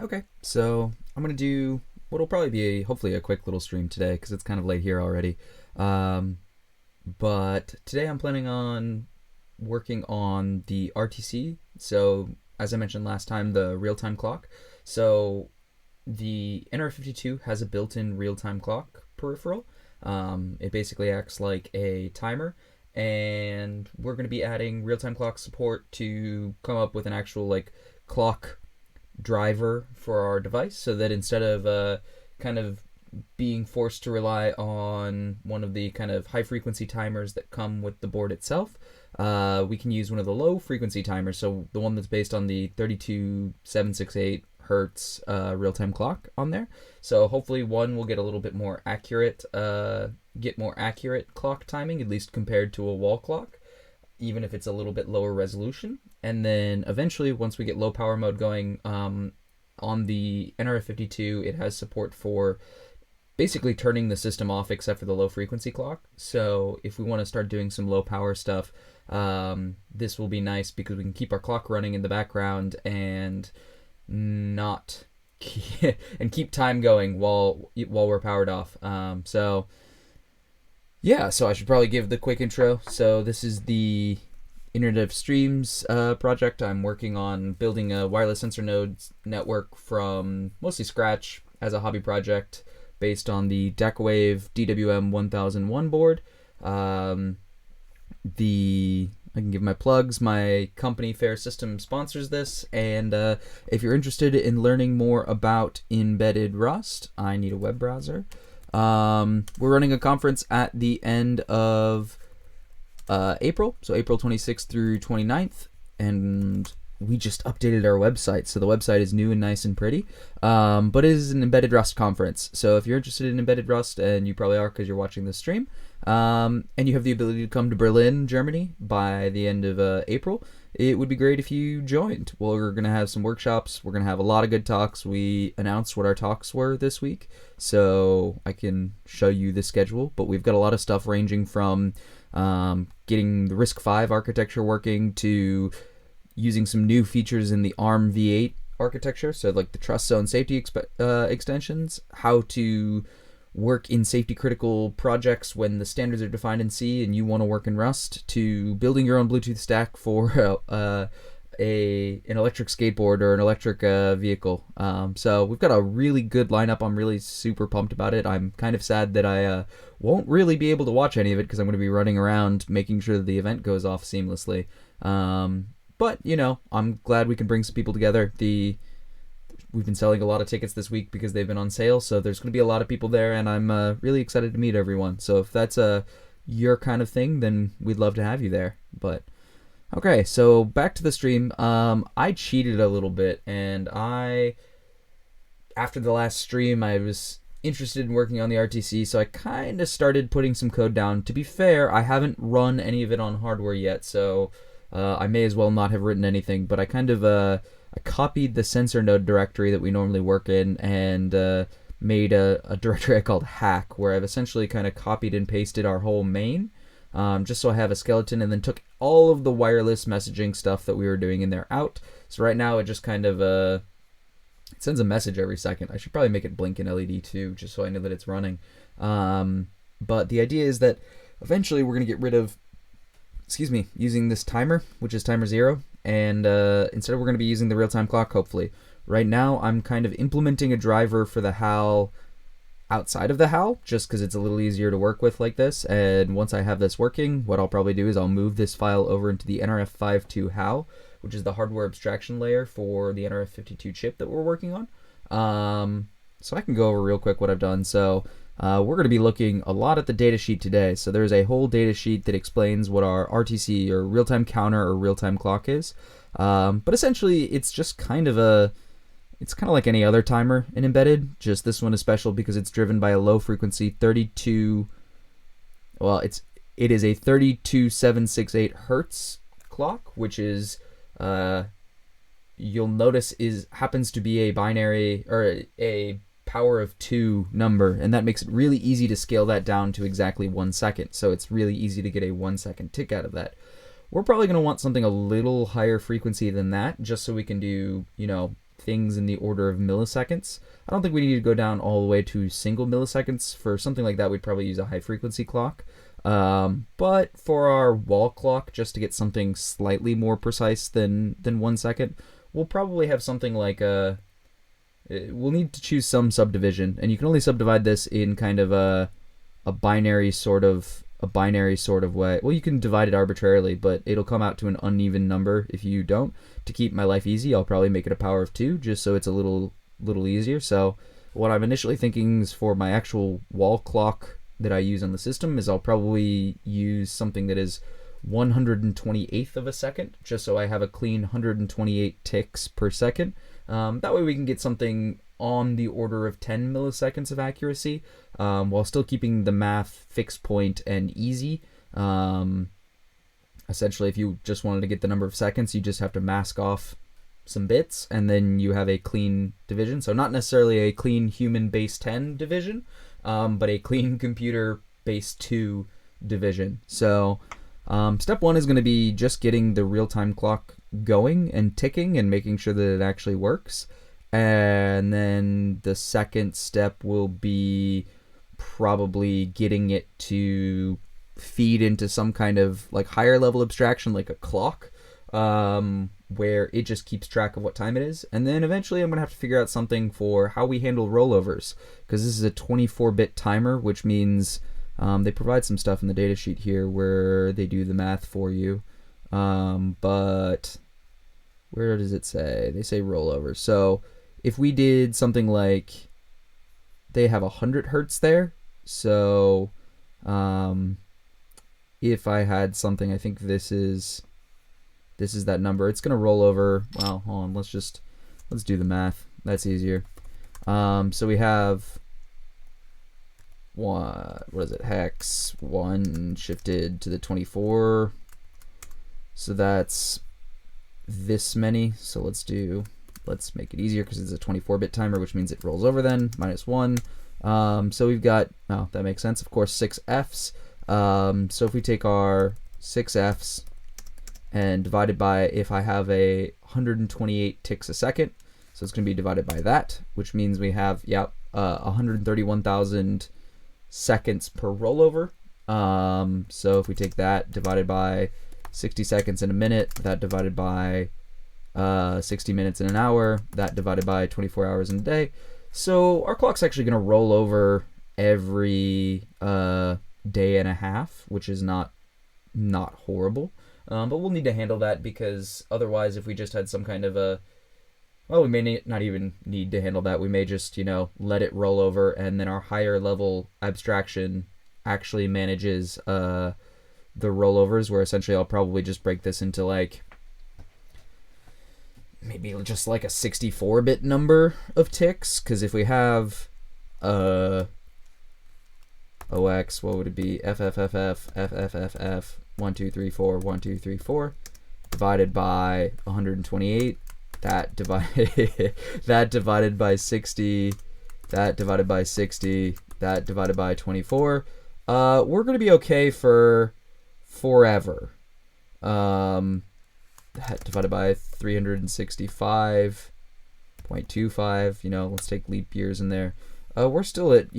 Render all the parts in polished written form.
Okay, so I'm gonna do what'll probably be hopefully a quick little stream today because it's kind of late here already. Um, but today I'm planning on working on the RTC. So as I mentioned last time, the real-time clock. So the NR52 has a built-in real-time clock peripheral. It basically acts like a timer, and we're going to be adding real-time clock support to come up with an actual like clock driver for our device, so that instead of kind of being forced to rely on one of the kind of high frequency timers that come with the board itself, we can use one of the low frequency timers. So the one that's based on the 32768 hertz real time clock on there. So hopefully one will get a little bit more accurate, clock timing, at least compared to a wall clock, even if it's a little bit lower resolution. And then eventually, once we get low power mode going, on the NRF52, it has support for basically turning the system off except for the low frequency clock. So if we want to start doing some low power stuff, this will be nice because we can keep our clock running in the background and not and keep time going while we're powered off. So yeah, so I should probably give the quick intro. So this is the Internet of Streams project. I'm working on building a wireless sensor nodes network from mostly scratch as a hobby project based on the Decawave DWM 1001 board. I can give my plugs. My company Fair System sponsors this, and if you're interested in learning more about embedded Rust, I need a web browser. We're running a conference at the end of April, so April 26th through 29th, and we just updated our website, so the website is new and nice and pretty, but it is an embedded Rust conference. So if you're interested in embedded Rust, and you probably are because you're watching this stream, and you have the ability to come to Berlin, Germany by the end of April, it would be great if you joined. Well, we're going to have some workshops. We're going to have a lot of good talks. We announced what our talks were this week, so I can show you the schedule, but we've got a lot of stuff ranging from getting the RISC-V architecture working to using some new features in the ARM v8 architecture, so like the trust zone safety extensions, how to work in safety critical projects when the standards are defined in C and you want to work in Rust, to building your own Bluetooth stack for an electric skateboard or an electric vehicle. So we've got a really good lineup. I'm really super pumped about it. I'm kind of sad that I won't really be able to watch any of it because I'm going to be running around making sure that the event goes off seamlessly. But, you know, I'm glad we can bring some people together. We've been selling a lot of tickets this week because they've been on sale, so there's going to be a lot of people there, and I'm really excited to meet everyone. So if that's your kind of thing, then we'd love to have you there. But okay, so back to the stream. I cheated a little bit, and after the last stream, I was interested in working on the RTC, so I kind of started putting some code down. To be fair, I haven't run any of it on hardware yet, so I may as well not have written anything, but I kind of I copied the sensor node directory that we normally work in and made a directory I called hack, where I've essentially kind of copied and pasted our whole main, just so I have a skeleton, and then took all of the wireless messaging stuff that we were doing in there out. So right now it just kind of it sends a message every second. I should probably make it blink an LED too, just so I know that it's running. But the idea is that eventually we're going to get rid of, using this timer, which is timer 0, and instead we're going to be using the real-time clock, hopefully. Right now I'm kind of implementing a driver for the HAL outside of the HAL, just because it's a little easier to work with like this, and once I have this working, what I'll probably do is I'll move this file over into the NRF52 HAL, which is the hardware abstraction layer for the NRF52 chip that we're working on. So I can go over real quick what I've done. So we're going to be looking a lot at the datasheet today. So there's a whole datasheet that explains what our RTC, or real-time counter, or real-time clock is. But essentially, it's just it's kind of like any other timer in embedded. Just this one is special because it's driven by a low-frequency 32. Well, it is a 32768 hertz clock, which is you'll notice happens to be a binary, or a power of 2 number, and that makes it really easy to scale that down to exactly 1 second. So it's really easy to get a 1 second tick out of that. We're probably going to want something a little higher frequency than that, just so we can do, things in the order of milliseconds. I don't think we need to go down all the way to single milliseconds. For something like that, we'd probably use a high frequency clock. But for our wall clock, just to get something slightly more precise than 1 second, we'll probably have something like we'll need to choose some subdivision, and you can only subdivide this in kind of a binary sort of way. Well, you can divide it arbitrarily, but it'll come out to an uneven number if you don't. To keep my life easy, I'll probably make it a power of 2, just so it's a little easier. So what I'm initially thinking is for my actual wall clock that I use on the system is I'll probably use something that is 128th of a second, just so I have a clean 128 ticks per second. That way we can get something on the order of 10 milliseconds of accuracy, while still keeping the math fixed point and easy. Essentially, if you just wanted to get the number of seconds, you just have to mask off some bits, and then you have a clean division. So not necessarily a clean human base 10 division, but a clean computer base 2 division. So step 1 is going to be just getting the real-time clock going and ticking and making sure that it actually works. And then the second step will be probably getting it to feed into some kind of like higher level abstraction, like a clock, where it just keeps track of what time it is. And then eventually I'm going to have to figure out something for how we handle rollovers, because this is a 24-bit timer, which means they provide some stuff in the datasheet here where they do the math for you. But where does it say? They say rollovers. So if we did something like, they have 100 hertz there. So if I had something, I think this is that number. It's going to roll over. Well, hold on. Let's do the math. That's easier. So we have what is it? Hex 1 shifted to the 24. So that's this many. So let's make it easier because it's a 24-bit timer, which means it rolls over then, -1. So we've got, oh, that makes sense, of course, 6 Fs. So if we take our 6 Fs and divide it by, if I have a 128 ticks a second, so it's going to be divided by that, which means we have, 131,000 seconds per rollover. So if we take that divided by 60 seconds in a minute, that divided by 60 minutes in an hour, that divided by 24 hours in a day. So our clock's actually going to roll over every day and a half, which is not horrible. But we'll need to handle that, because otherwise, if we just had some kind of well, we may not even need to handle that. We may just, let it roll over, and then our higher level abstraction actually manages the rollovers, where essentially I'll probably just break this into like maybe just like a 64-bit number of ticks, because if we have OX, what would it be? FFFF 1 2 3 4 1 2 3 4 divided by 128. That divided by 60. That divided by 60. That divided by 24. We're gonna be okay for forever. That divided by 365.25. Let's take leap years in there. We're still at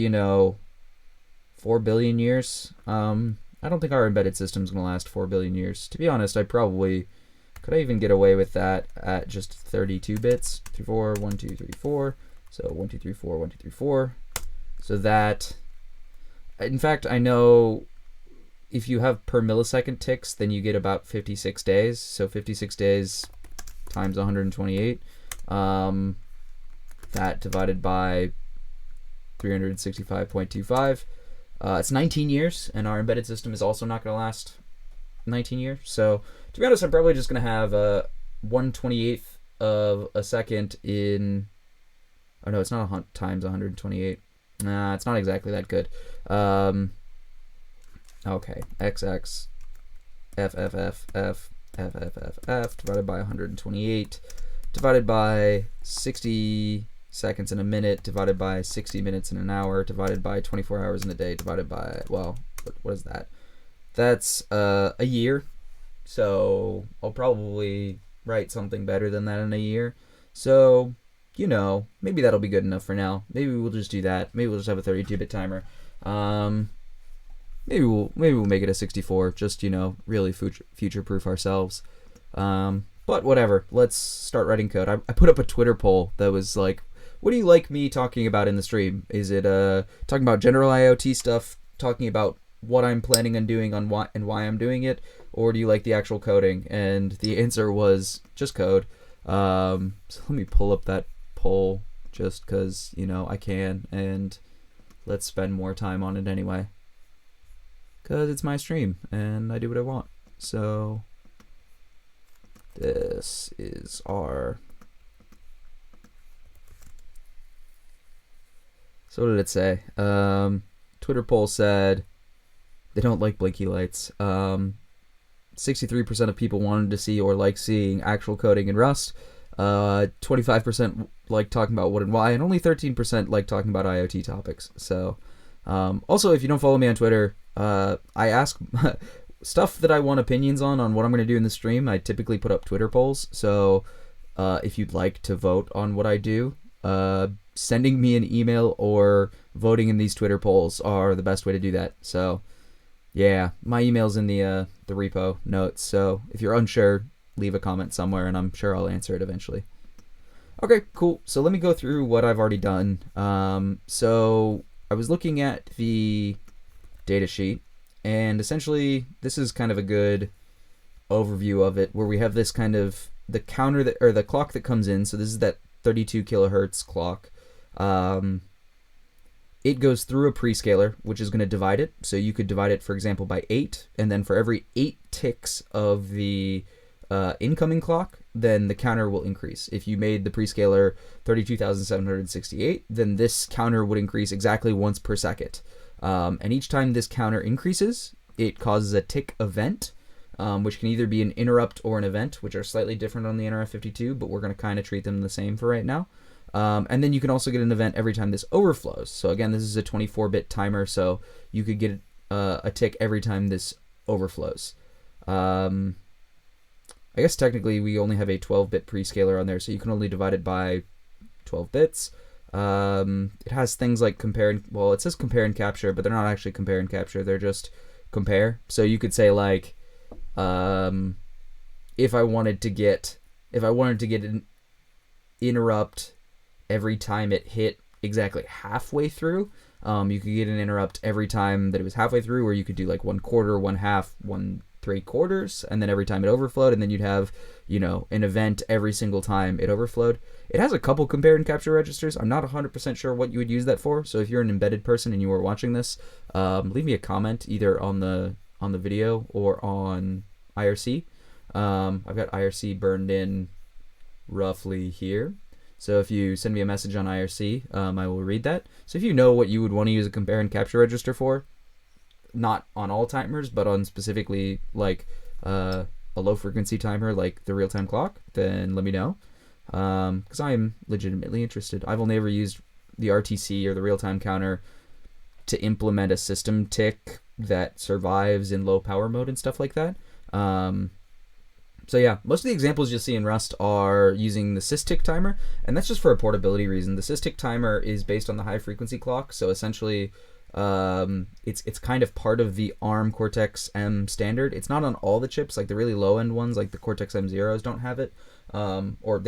4 billion years. I don't think our embedded system's going to last 4 billion years. To be honest, could I even get away with that at just 32 bits? 3, 4, 1, 2, 3, 4. So 1, 2, 3, 4, 1, 2, 3, 4. So that, in fact, I know if you have per millisecond ticks, then you get about 56 days. So 56 days times 128. That divided by 365.25. It's 19 years, and our embedded system is also not going to last 19 years. So, to be honest, I'm probably just going to have 1/28th of a second in... Oh, no, it's not times 128. Nah, it's not exactly that good. Okay, XX, FFFF, FFFF, divided by 128, divided by 60 seconds in a minute, divided by 60 minutes in an hour, divided by 24 hours in a day, divided by, well, what is that? That's a year. So I'll probably write something better than that in a year. So maybe that'll be good enough for now. Maybe we'll just do that. Maybe we'll just have a 32-bit timer. Maybe we'll make it a 64, just, really future-proof ourselves. But whatever, let's start writing code. I put up a Twitter poll that was like, what do you like me talking about in the stream? Is it talking about general IoT stuff, talking about what I'm planning on doing and why I'm doing it, or do you like the actual coding? And the answer was just code. So let me pull up that poll just because, I can, and let's spend more time on it anyway. Because it's my stream, and I do what I want. So this is our... So what did it say? Twitter poll said they don't like blinky lights. 63% of people wanted to see or like seeing actual coding in Rust. 25% like talking about what and why, and only 13% like talking about IoT topics. So, also, if you don't follow me on Twitter, I ask stuff that I want opinions on what I'm going to do in the stream. I typically put up Twitter polls. So, if you'd like to vote on what I do, sending me an email or voting in these Twitter polls are the best way to do that. So, yeah, my email's in the repo notes. So if you're unsure, leave a comment somewhere, and I'm sure I'll answer it eventually. Okay, cool. So let me go through what I've already done. So I was looking at the datasheet, and essentially this is kind of a good overview of it, where we have this kind of the counter that, or the clock that comes in. So this is that 32 kilohertz clock. It goes through a prescaler, which is going to divide it. So you could divide it, for example, by 8, and then for every 8 ticks of the incoming clock, then the counter will increase. If you made the prescaler 32,768, then this counter would increase exactly once per second. And each time this counter increases, it causes a tick event, which can either be an interrupt or an event, which are slightly different on the NRF52, but we're going to kind of treat them the same for right now. And then you can also get an event every time this overflows. So again, this is a 24-bit timer, so you could get a tick every time this overflows. I guess technically we only have a 12-bit prescaler on there, so you can only divide it by 12 bits. It has things like compare and, well, it says compare and capture, but they're not actually compare and capture, they're just compare. So you could say like, if I wanted to get an interrupt every time it hit exactly halfway through, you could get an interrupt every time that it was halfway through, or you could do like 1/4, 1/2, 1/3, and then every time it overflowed, and then you'd have, an event every single time it overflowed. It has a couple compare and capture registers. I'm not 100% sure what you would use that for. So if you're an embedded person and you are watching this, leave me a comment either on the video or on IRC. I've got IRC burned in roughly here. So if you send me a message on IRC, I will read that. So if you know what you would want to use a compare and capture register for, not on all timers, but on specifically like a low frequency timer like the real-time clock, then let me know. Because I'm legitimately interested. I've only ever used the RTC or the real-time counter to implement a system tick that survives in low power mode and stuff like that. So yeah, most of the examples you'll see in Rust are using the systic timer, and that's just for a portability reason. The systic timer is based on the high frequency clock, so essentially it's kind of part of the ARM Cortex-M standard. It's not on all the chips, like the really low end ones, like the Cortex-M0s don't have it, or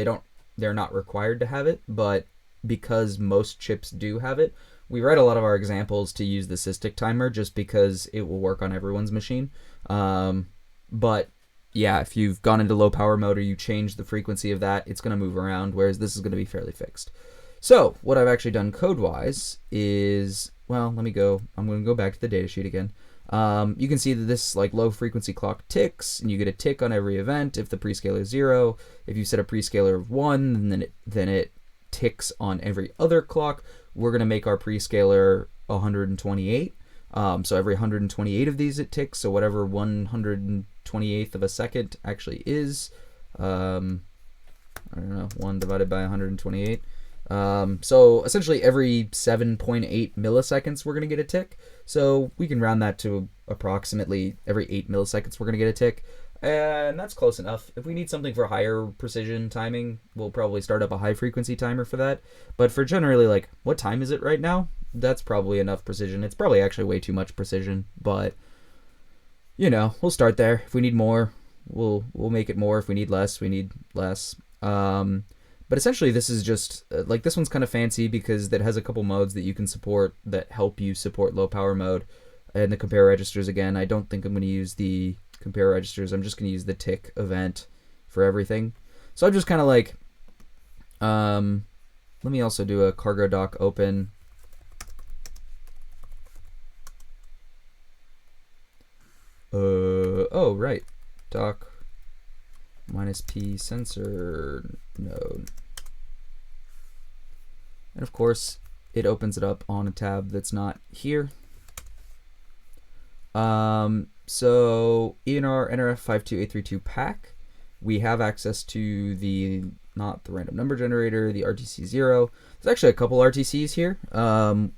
they're not required to have it, but because most chips do have it, we write a lot of our examples to use the systic timer just because it will work on everyone's machine. But yeah, if you've gone into low power mode or you change the frequency of that, it's going to move around, whereas this is going to be fairly fixed. So what I've actually done code-wise is, well, I'm going to go back to the datasheet again. You can see that this like low frequency clock ticks, and you get a tick on every event if the prescaler is 0. If you set a prescaler of 1, then it ticks on every other clock. We're going to make our prescaler 128. So every 128 of these it ticks, so whatever 128th of a second actually is, I don't know, 1 divided by 128. So essentially every 7.8 milliseconds we're going to get a tick. So we can round that to approximately every 8 milliseconds we're going to get a tick. And that's close enough. If we need something for higher precision timing, we'll probably start up a high frequency timer for that. But for generally, like, what time is it right now? That's probably enough precision. It's probably actually way too much precision, but you know, we'll start there. If we need more, we'll make it more. If we need less, we need less. But essentially, this is just like, this one's kind of fancy because it has a couple modes that you can support that help you support low power mode. And the compare registers, again, I don't think I'm going to use the compare registers. I'm just going to use the tick event for everything. So I'm just kind of like, let me also do a cargo doc open. Oh, right. Doc -p sensor node. And of course, it opens it up on a tab that's not here. So in our NRF52832 pack, we have access to the, not the random number generator, the RTC0. There's actually a couple RTCs here.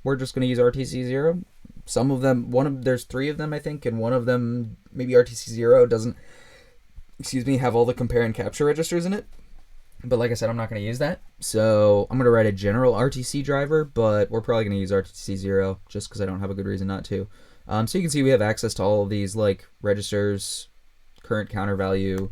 We're just going to use RTC0. Some of them, there's 3 of them, I think, and one of them, maybe RTC0, doesn't, have all the compare and capture registers in it. But like I said, I'm not going to use that. So I'm going to write a general RTC driver, but we're probably going to use RTC0 just because I don't have a good reason not to. So you can see we have access to all of these like registers, current counter value.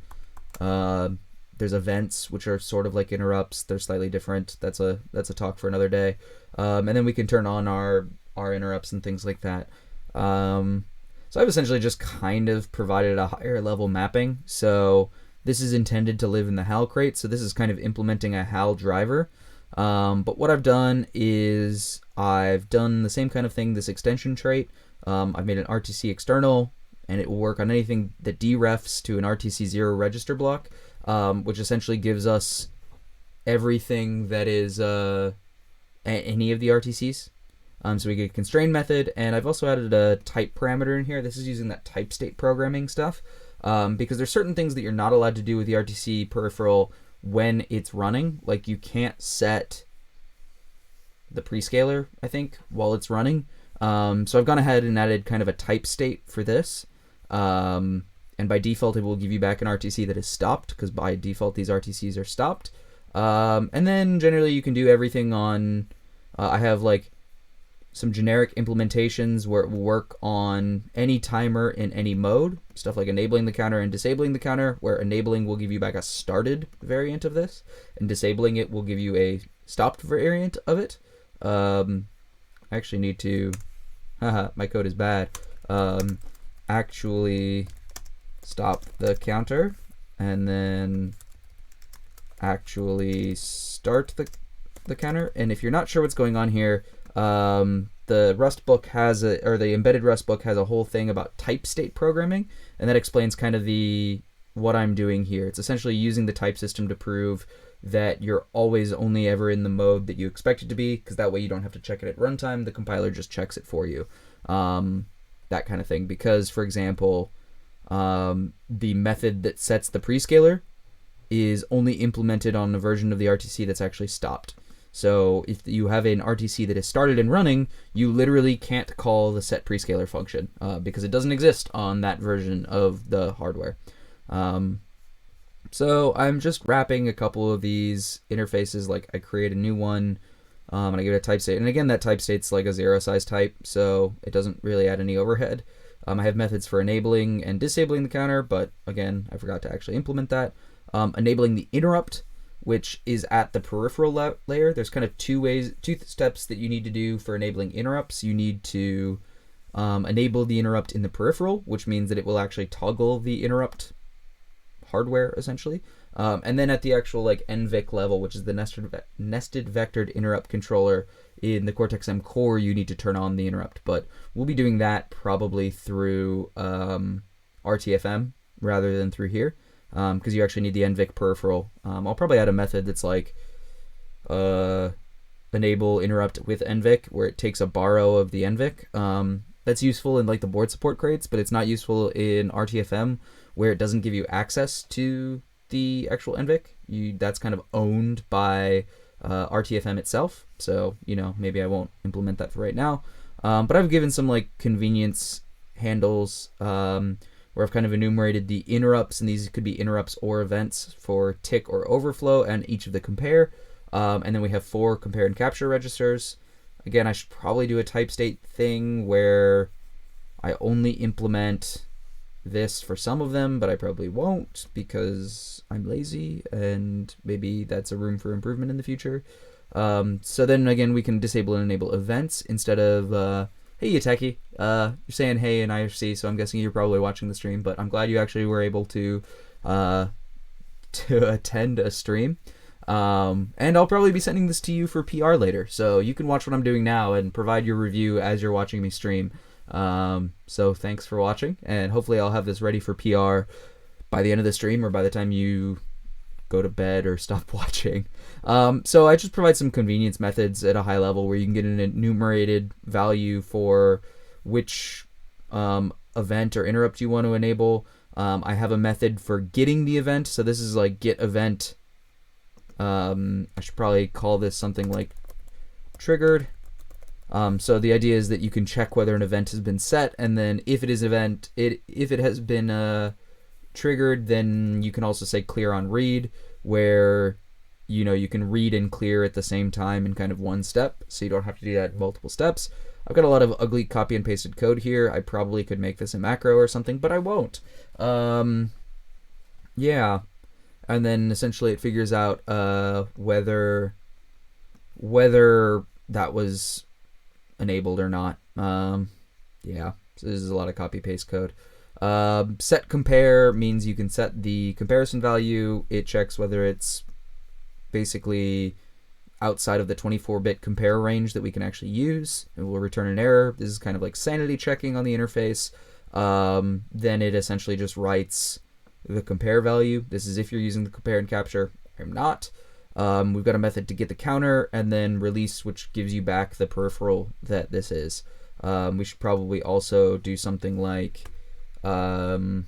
There's events, which are sort of like interrupts. They're slightly different. That's a talk for another day. And then we can turn on our interrupts and things like that. So I've essentially just kind of provided a higher level mapping. So this is intended to live in the HAL crate. So this is kind of implementing a HAL driver. But what I've done is I've done the same kind of thing, this extension trait. I've made an RTC external, and it will work on anything that derefs to an RTC0 register block, which essentially gives us everything that is any of the RTCs. So we get a constrain method, and I've also added a type parameter in here. This is using that type state programming stuff, because there's certain things that you're not allowed to do with the RTC peripheral when it's running. Like, you can't set the prescaler, I think, while it's running. So I've gone ahead and added kind of a type state for this. And by default, it will give you back an RTC that is stopped, because by default, these RTCs are stopped. And then generally you can do everything on, I have like some generic implementations where it will work on any timer in any mode, stuff like enabling the counter and disabling the counter, where enabling will give you back a started variant of this, and disabling it will give you a stopped variant of it. I actually need to, my code is bad, actually stop the counter and then actually start the counter. And if you're not sure what's going on here, the Rust book has the embedded Rust book has a whole thing about type state programming, and that explains kind of what I'm doing here. It's essentially using the type system to prove that you're always only ever in the mode that you expect it to be, because that way you don't have to check it at runtime. The compiler just checks it for you. That kind of thing. Because, for example, the method that sets the prescaler is only implemented on a version of the RTC that's actually stopped. So if you have an RTC that is started and running, you literally can't call the set prescaler function because it doesn't exist on that version of the hardware. So I'm just wrapping a couple of these interfaces. Like, I create a new one and I give it a type state. And again, that type state's like a 0 size type, so it doesn't really add any overhead. I have methods for enabling and disabling the counter, but again, I forgot to actually implement that. Enabling the interrupt, which is at the peripheral layer. There's kind of two steps that you need to do for enabling interrupts. You need to enable the interrupt in the peripheral, which means that it will actually toggle the interrupt hardware, essentially. And then at the actual like NVIC level, which is the nested vectored interrupt controller in the Cortex-M core, you need to turn on the interrupt. But we'll be doing that probably through RTFM rather than through here, because you actually need the NVIC peripheral. I'll probably add a method that's like enable interrupt with NVIC, where it takes a borrow of the NVIC. That's useful in like the board support crates, but it's not useful in RTFM, where it doesn't give you access to the actual NVIC. That's kind of owned by RTFM itself. So, you know, maybe I won't implement that for right now. But I've given some like convenience handles. where I've kind of enumerated the interrupts, and these could be interrupts or events for tick or overflow and each of the compare. And then we have 4 compare and capture registers. Again, I should probably do a type state thing where I only implement this for some of them, but I probably won't because I'm lazy, and maybe that's a room for improvement in the future. So then again, we can disable and enable events instead of, hey, you techie, you're saying hey in IRC, so I'm guessing you're probably watching the stream, but I'm glad you actually were able to attend a stream. And I'll probably be sending this to you for PR later, so you can watch what I'm doing now and provide your review as you're watching me stream. So thanks for watching, and hopefully I'll have this ready for PR by the end of the stream or by the time you go to bed or stop watching. So I just provide some convenience methods at a high level where you can get an enumerated value for which event or interrupt you want to enable. I have a method for getting the event, so this is like get event. I should probably call this something like triggered. So the idea is that you can check whether an event has been set, and then if it is if it has been triggered, then you can also say clear on read, where you can read and clear at the same time in kind of one step, so you don't have to do that in multiple steps. I've got a lot of ugly copy and pasted code here. I probably could make this a macro or something, but I won't. Yeah, and then essentially it figures out whether that was enabled or not. Yeah, so this is a lot of copy paste code. Set compare means you can set the comparison value. It checks whether it's basically outside of the 24-bit compare range that we can actually use. It will return an error. This is kind of like sanity checking on the interface. Then it essentially just writes the compare value. This is if you're using the compare and capture. I'm not. We've got a method to get the counter, and then release, which gives you back the peripheral that this is. We should probably also do something like should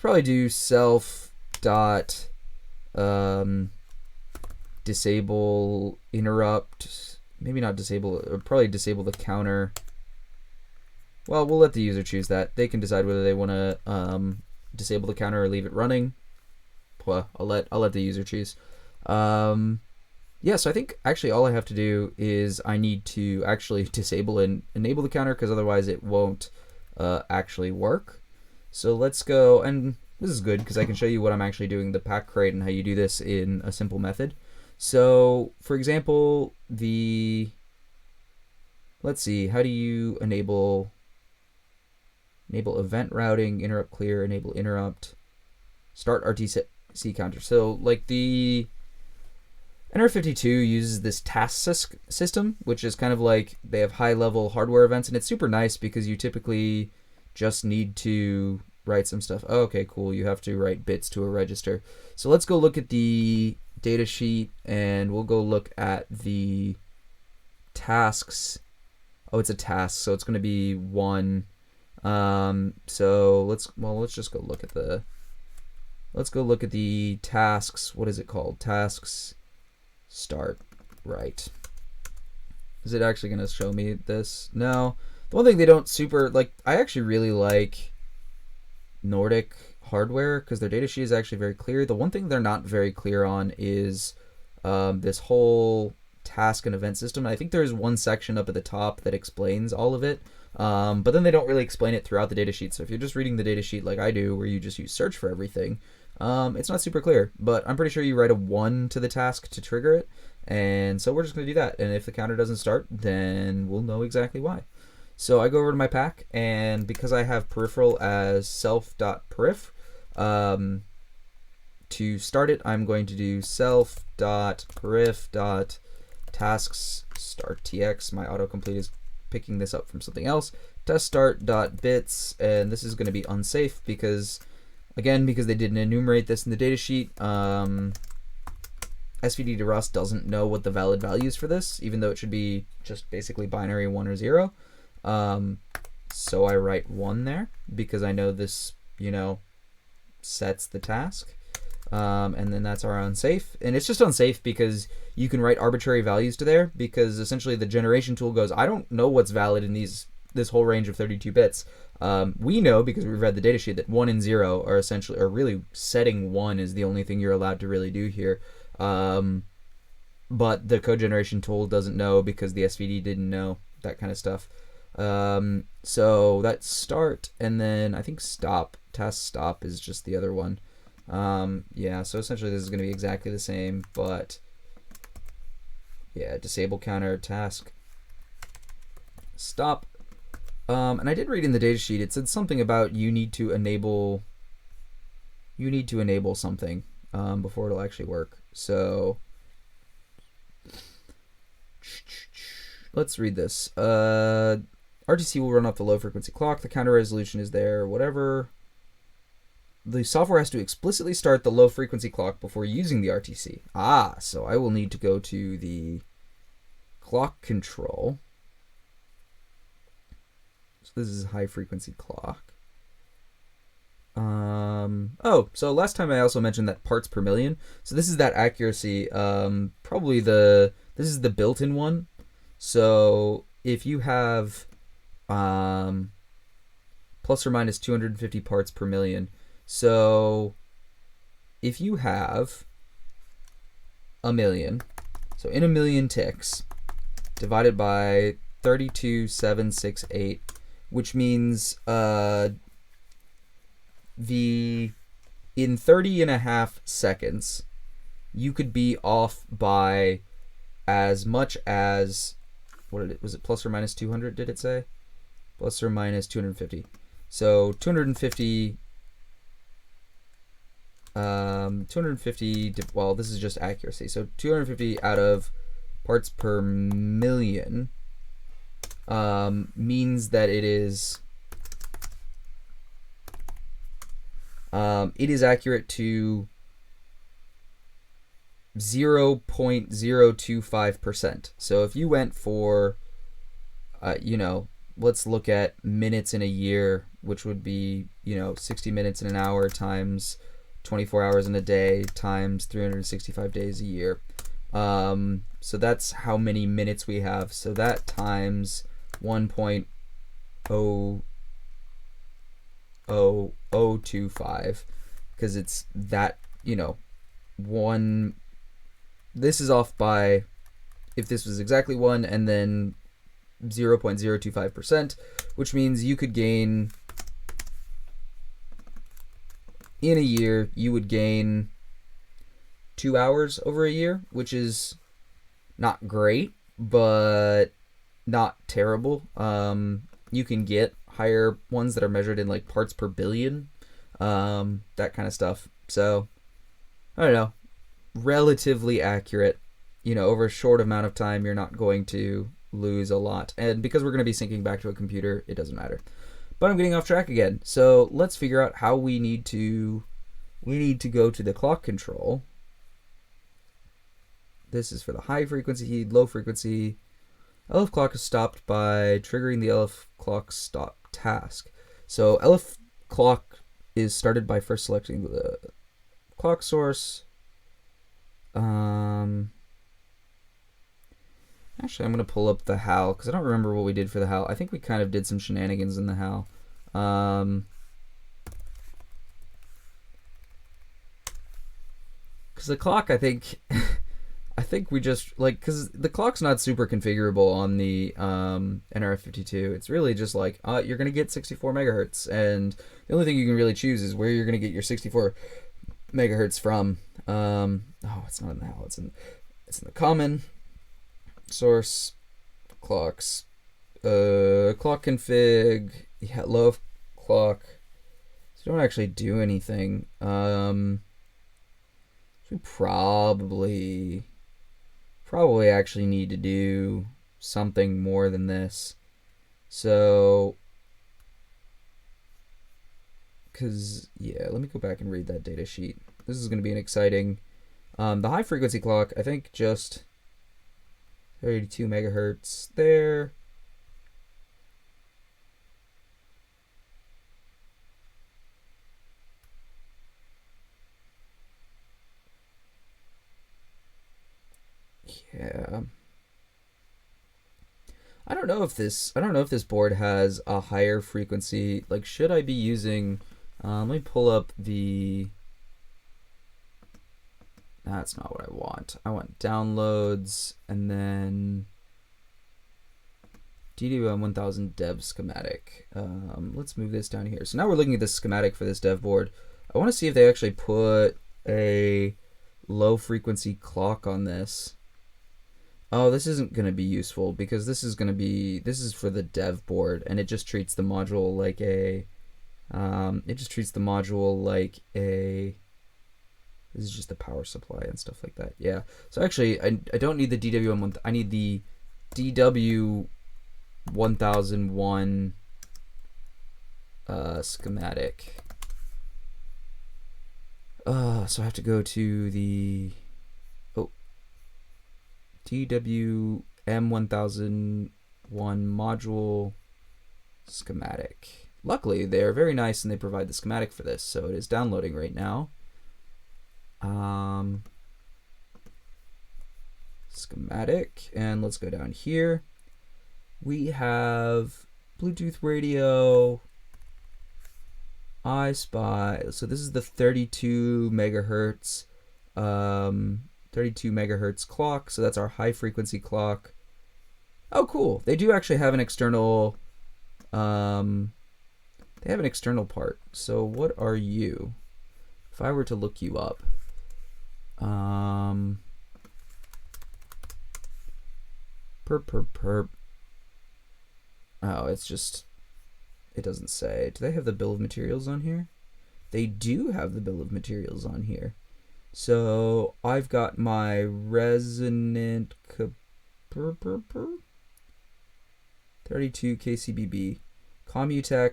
probably do self dot disable interrupt. Maybe not disable, or probably disable the counter. Well, we'll let the user choose that. They can decide whether they want to disable the counter or leave it running. Well, I'll let the user choose. Yeah, so I think actually all I have to do is I need to actually disable and enable the counter, because otherwise it won't actually work. So let's go, and this is good because I can show you what I'm actually doing, the pack crate, and how you do this in a simple method. So for example, let's see, how do you enable event routing, interrupt clear, enable interrupt, start RTC counter. So like the NR52 uses this task system, which is kind of like they have high-level hardware events, and it's super nice because you typically just need to write some stuff. Oh, okay, cool. You have to write bits to a register. So let's go look at the data sheet, and we'll go look at the tasks. Oh, it's a task, so it's going to be 1. So let's just go look at the tasks. What is it called? Tasks start, right? Is it actually going to show me this? No. The one thing they don't super like, I actually really like Nordic hardware because their data sheet is actually very clear. The one thing they're not very clear on is this whole task and event system. I think there's one section up at the top that explains all of it, but then they don't really explain it throughout the datasheet. So if you're just reading the datasheet like I do, where you just use search for everything, it's not super clear. But I'm pretty sure you write a 1 to the task to trigger it, and so we're just going to do that. And if the counter doesn't start, then we'll know exactly why. So I go over to my pack, and because I have peripheral as self.perif, to start it, I'm going to do self.perif.tasks start tx. My autocomplete is picking this up from something else. Test start.bits, and this is going to be unsafe because, again, because they didn't enumerate this in the datasheet. SVD to Rust doesn't know what the valid values for this, even though it should be just basically binary 1 or 0. So I write 1 there because I know this, sets the task. And then that's our unsafe. And it's just unsafe because you can write arbitrary values to there, because essentially the generation tool goes, I don't know what's valid in these this whole range of 32 bits. We know, because we've read the datasheet, that 1 and 0 are essentially, or really setting 1 is the only thing you're allowed to really do here. But the code generation tool doesn't know because the SVD didn't know, that kind of stuff. So that's start, and then I think stop. Task stop is just the other one. Yeah, so essentially this is going to be exactly the same, but yeah, disable counter, task stop. And I did read in the datasheet, it said something about you need to enable something before it'll actually work. So let's read this. RTC will run off the low frequency clock. The counter resolution is there, whatever. The software has to explicitly start the low frequency clock before using the RTC. So I will need to go to the clock control. So this is high frequency clock. So last time I also mentioned that parts per million. So this is that accuracy. This is the built-in one. So if you have plus or minus 250 parts per million. So if you have a million, so in a million ticks, divided by 32,768, which means in 30.5 seconds, you could be off by as much as, was it plus or minus 200, did it say? Plus or minus 250. So 250, well, this is just accuracy. So 250 out of parts per million means that it is accurate to 0.025%. So if you went for, let's look at minutes in a year, which would be, 60 minutes in an hour times 24 hours in a day times 365 days a year. So that's how many minutes we have. So that times 1.00025, because it's that, one. This is off by, if this was exactly 1 and then 0.025%, which means you could gain, in a year, you would gain 2 hours over a year, which is not great, but not terrible. You can get higher ones that are measured in like parts per billion, that kind of stuff. So, I don't know, relatively accurate. Over a short amount of time, you're not going to lose a lot. And because we're going to be syncing back to a computer, it doesn't matter. But I'm getting off track again. So let's figure out how we need to go to the clock control. This is for the high frequency, low frequency. LF clock is stopped by triggering the LF clock stop task. So LF clock is started by first selecting the clock source. Actually, I'm going to pull up the HAL because I don't remember what we did for the HAL. I think we kind of did some shenanigans in the HAL. Because the clock, I think we just, because the clock's not super configurable on the NRF52. It's really just like, you're going to get 64 megahertz, and the only thing you can really choose is where you're going to get your 64 megahertz from. It's not in the HAL. It's in the common source clocks, clock config, low clock. So don't actually do anything. We probably actually need to do something more than this. So, let me go back and read that data sheet. This is going to be an exciting. The high frequency clock, I think just 32 megahertz there. Yeah. I don't know if this board has a higher frequency. Like, should I be using? Let me pull up the. That's not what I want. I want downloads and then DWM 1000 dev schematic. Let's move this down here. So now we're looking at this schematic for this dev board. I want to see if they actually put a low frequency clock on this. Oh, this isn't going to be useful because this is for the dev board, and it just treats the module like a, this is just the power supply and stuff like that. Yeah. So actually, I don't need the DWM1. I need the DW1001 schematic. So I have to go to the DWM1001 module schematic. Luckily, they are very nice and they provide the schematic for this, so it is downloading right now. Schematic, and let's go down here. We have Bluetooth radio, iSpy. So this is the 32 megahertz, 32 megahertz clock. So that's our high frequency clock. Oh, cool. They do actually have an external. They have an external part. So what are you? If I were to look you up. Perp. Oh, it's just, it doesn't say. Do they have the bill of materials on here? They do have the bill of materials on here. So I've got my resonant 32 KCBB Comutech.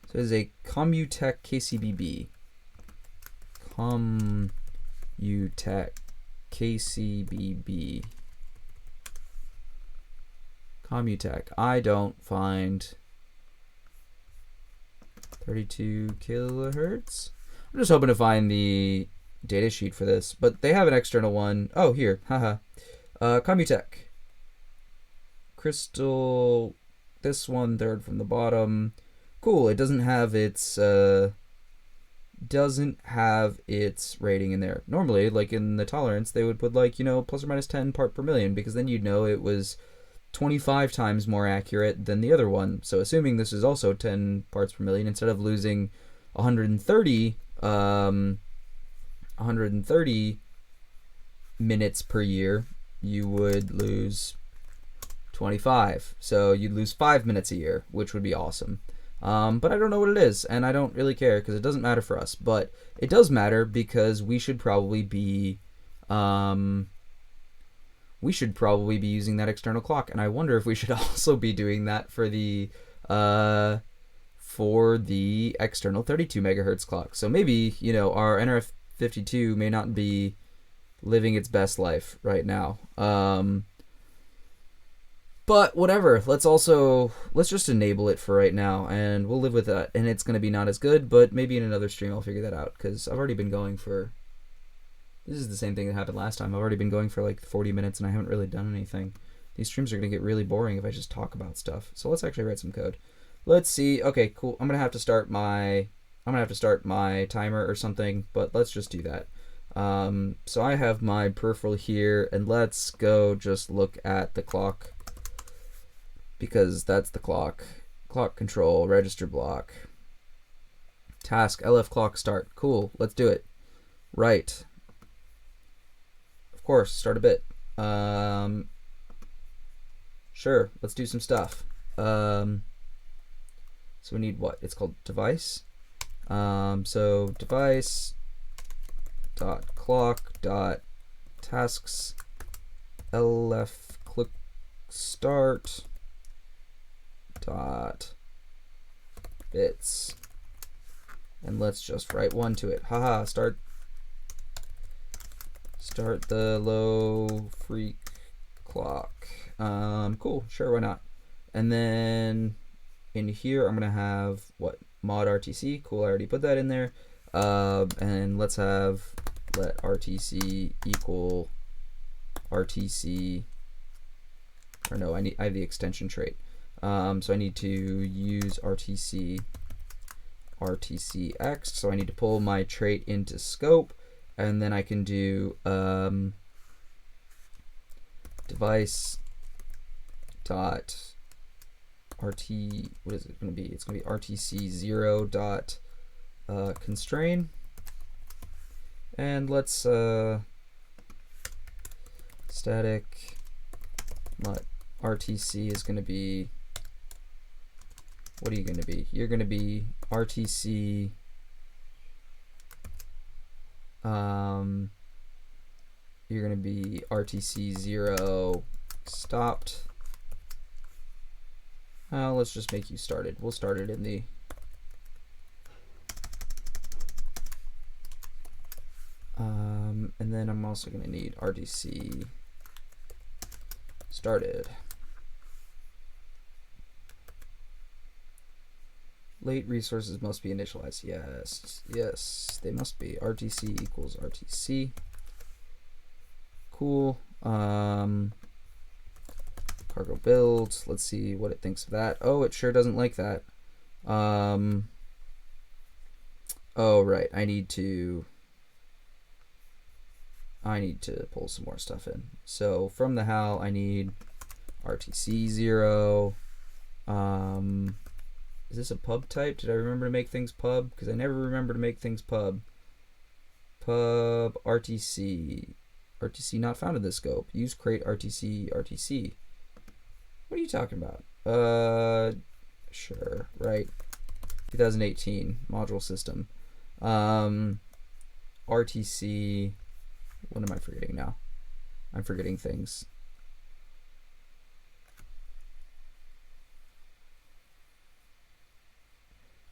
So it's a Comutech KCBB. Comutech KCBB. Comutech. I don't find 32 kilohertz. I'm just hoping to find the data sheet for this, but they have an external one. Oh, here. Haha. Comutech. Crystal. This one, third from the bottom. Cool. It doesn't have its rating in there. Normally, like in the tolerance, they would put like, plus or minus 10 part per million, because then you'd know it was 25 times more accurate than the other one. So assuming this is also 10 parts per million, instead of losing 130 minutes per year, you would lose 25. So you'd lose 5 minutes a year, which would be awesome. But I don't know what it is, and I don't really care because it doesn't matter for us. But it does matter because we should probably be using that external clock, and I wonder if we should also be doing that for the external 32 megahertz clock. So maybe our NRF52 may not be living its best life right now. But whatever, let's just enable it for right now, and we'll live with that. And it's going to be not as good, but maybe in another stream I'll figure that out, because I've already been going for, this is the same thing that happened last time. I've already been going for like 40 minutes and I haven't really done anything. These streams are going to get really boring if I just talk about stuff. So let's actually write some code. Let's see. Okay, cool. I'm going to have to start my timer or something, but let's just do that. So I have my peripheral here, and let's go just look at the clock, because that's the clock. Clock control, register block. Task, LF clock start. Cool, let's do it. Right. Of course, start a bit. Sure, let's do some stuff. So we need what? It's called device. So device dot clock dot tasks LF click start dot bits, and let's just write one to it. Haha, start the low freak clock. Cool, sure, why not? And then in here I'm gonna have what, mod RTC. Cool, I already put that in there. And let's have let RTC equal RTC or no, I have the extension trait. So I need to use RTCX. So I need to pull my trait into scope, and then I can do device dot rt. What is it going to be? It's going to be RTC0 dot constrain, and let's static RTC is going to be, what are you going to be? You're going to be RTC you're going to be RTC0 stopped. Let's just make you started. We'll start it in the and then I'm also going to need RTC started. Late resources must be initialized. Yes, they must be. RTC equals RTC. Cool. Cargo build. Let's see what it thinks of that. Oh, it sure doesn't like that. Oh, right. I need to pull some more stuff in. So from the HAL, I need RTC0. Is this a pub type? Did I remember to make things pub? Because I never remember to make things pub. Pub RTC. RTC not found in this scope. Use crate RTC. What are you talking about? Sure, right. 2018 module system. RTC. What am I forgetting now? I'm forgetting things.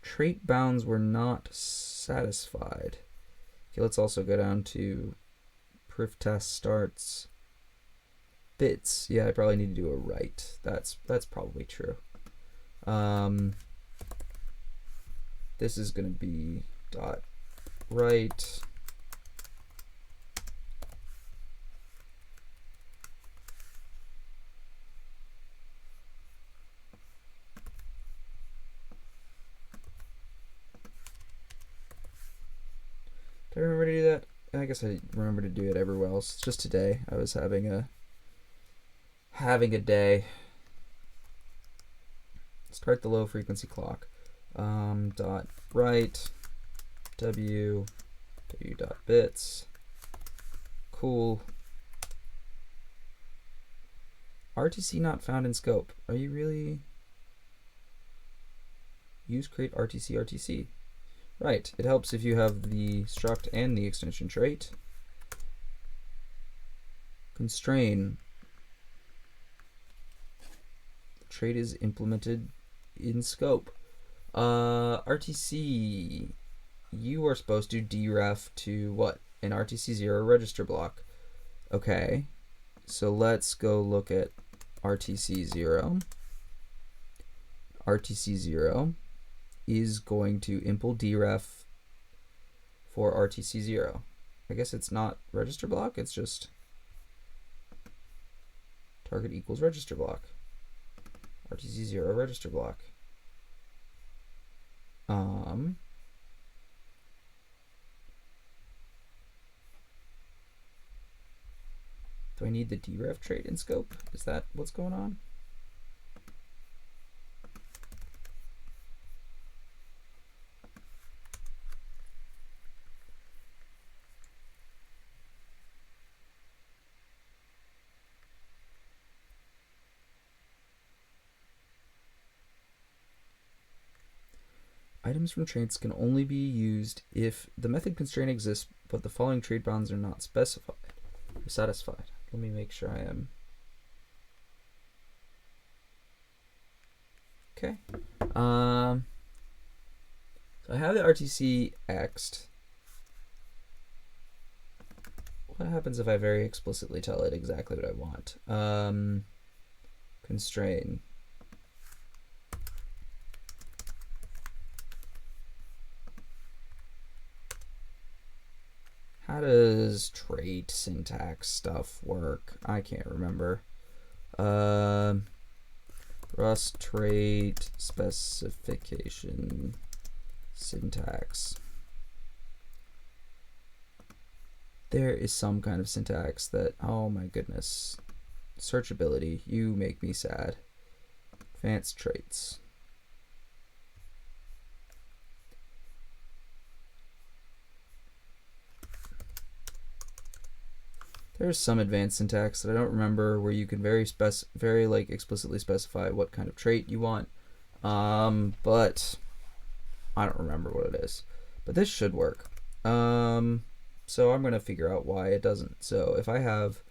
Trait bounds were not satisfied. Okay, let's also go down to proof test starts. Bits. Yeah, I probably need to do a write. That's probably true. This is going to be dot write. Do I remember to do that? I guess I remember to do it everywhere else. Just today, I was having a day. Start the low frequency clock. Dot write w dot bits. Cool. RTC not found in scope. Are you really? Use crate RTC. Right, it helps if you have the struct and the extension trait. Constrain. The trait is implemented in scope. RTC, you are supposed to deref to what? An RTC0 register block. Okay, so let's go look at RTC0. RTC0 is going to impl deref for RTC0. I guess it's not register block, it's just target equals register block. RTC0 register block. Do I need the deref trait in scope? Is that what's going on? Items from traits can only be used if the method constraint exists, but the following trait bounds are not specified or satisfied. Let me make sure I am. Okay. So I have the RTC xed. What happens if I very explicitly tell it exactly what I want? Constrain. How does trait syntax stuff work? I can't remember. Rust trait specification syntax. There is some kind of syntax that, oh my goodness. Searchability, you make me sad. Advanced traits. There's some advanced syntax that I don't remember where you can very like explicitly specify what kind of trait you want. But I don't remember what it is. But this should work. So I'm going to figure out why it doesn't. So if I have